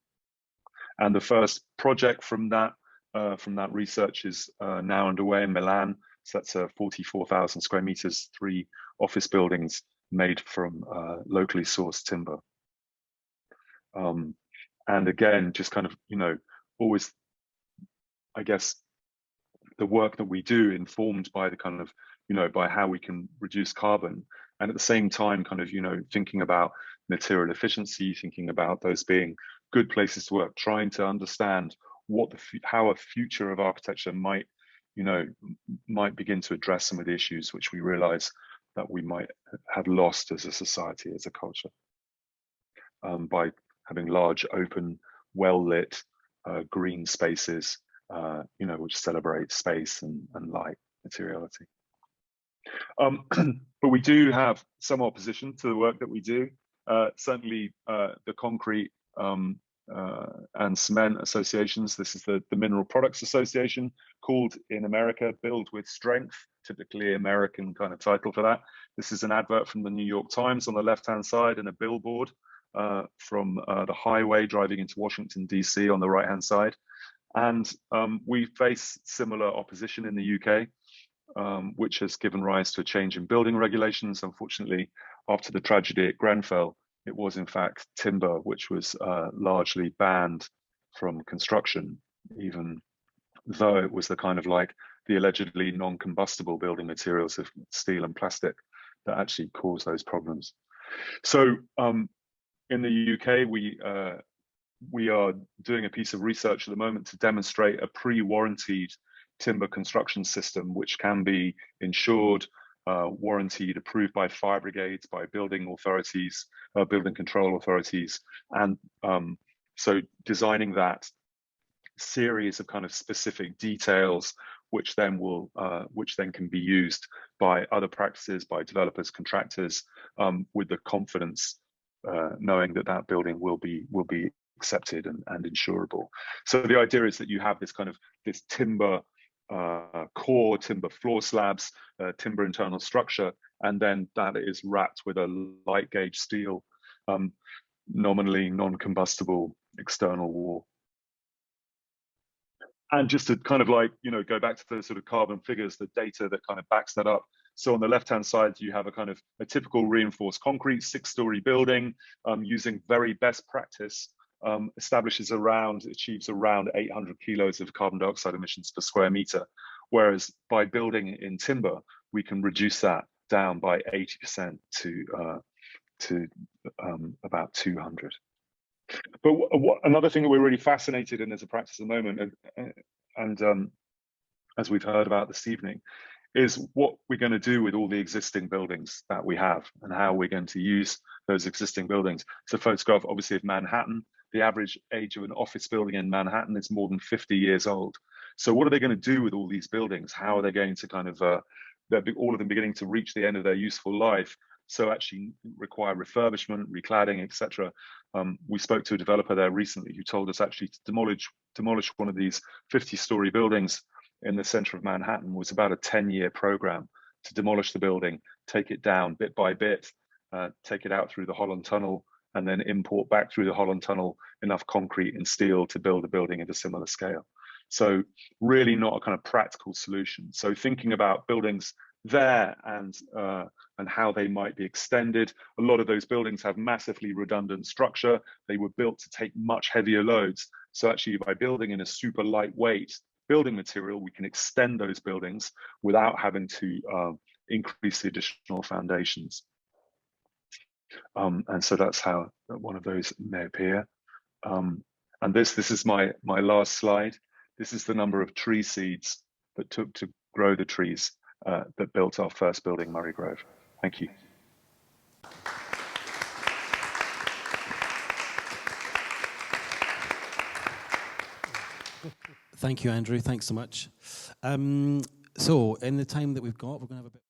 And the first project from that research is now underway in Milan. So that's 44,000 square meters, 3 office buildings made from locally sourced timber. And again, just kind of, always, I guess, the work that we do informed by the kind of, by how we can reduce carbon. And at the same time, kind of, thinking about material efficiency, thinking about those being good places to work, trying to understand how a future of architecture might begin to address some of the issues which we realize that we might have lost as a society, as a culture, by having large, open, well-lit, green spaces, which celebrate space and light materiality. But we do have some opposition to the work that we do. Certainly the concrete and cement associations. This is the Mineral Products Association, called in America Build with Strength, typically American kind of title for that. This is an advert from the New York Times on the left-hand side, and a billboard from the highway driving into Washington, DC on the right-hand side. And we face similar opposition in the UK. which has given rise to a change in building regulations. Unfortunately, after the tragedy at Grenfell, it was in fact timber which was largely banned from construction, even though it was the kind of like the allegedly non-combustible building materials of steel and plastic that actually cause those problems. So in the UK, we are doing a piece of research at the moment to demonstrate a pre-warranted timber construction system, which can be insured, warranted, approved by fire brigades, by building authorities, building control authorities. And so designing that series of kind of specific details, which then can be used by other practices, by developers, contractors, with the confidence, knowing that that building will be accepted and insurable. So the idea is that you have this kind of this timber core, timber floor slabs, timber internal structure, and then that is wrapped with a light gauge steel, nominally non-combustible external wall. And just to kind of like, go back to the sort of carbon figures, the data that kind of backs that up. So on the left-hand side, you have a kind of a typical reinforced concrete 6-story building using very best practice, achieves around 800 kilos of carbon dioxide emissions per square meter. Whereas by building in timber, we can reduce that down by 80% to about 200. But another thing that we're really fascinated in as a practice at the moment, and as we've heard about this evening, is what we're going to do with all the existing buildings that we have and how we're going to use those existing buildings. It's a photograph, obviously, of Manhattan. The average age of an office building in Manhattan is more than 50 years old. So what are they going to do with all these buildings? How are they going to kind of, all of them beginning to reach the end of their useful life? So actually require refurbishment, recladding, etc. We spoke to a developer there recently who told us actually to demolish one of these 50-story buildings in the center of Manhattan was about a 10-year program to demolish the building, take it down bit by bit, take it out through the Holland Tunnel, and then import back through the Holland Tunnel enough concrete and steel to build a building at a similar scale. So really not a kind of practical solution. So thinking about buildings there and how they might be extended. A lot of those buildings have massively redundant structure. They were built to take much heavier loads. So actually by building in a super lightweight building material, we can extend those buildings without having to increase the additional foundations. And so that's how one of those may appear. And this is my last slide. This is the number of tree seeds that took to grow the trees that built our first building, Murray Grove. Thank you. Thank you, Andrew. Thanks so much. So in the time that we've got, we're going to have a bit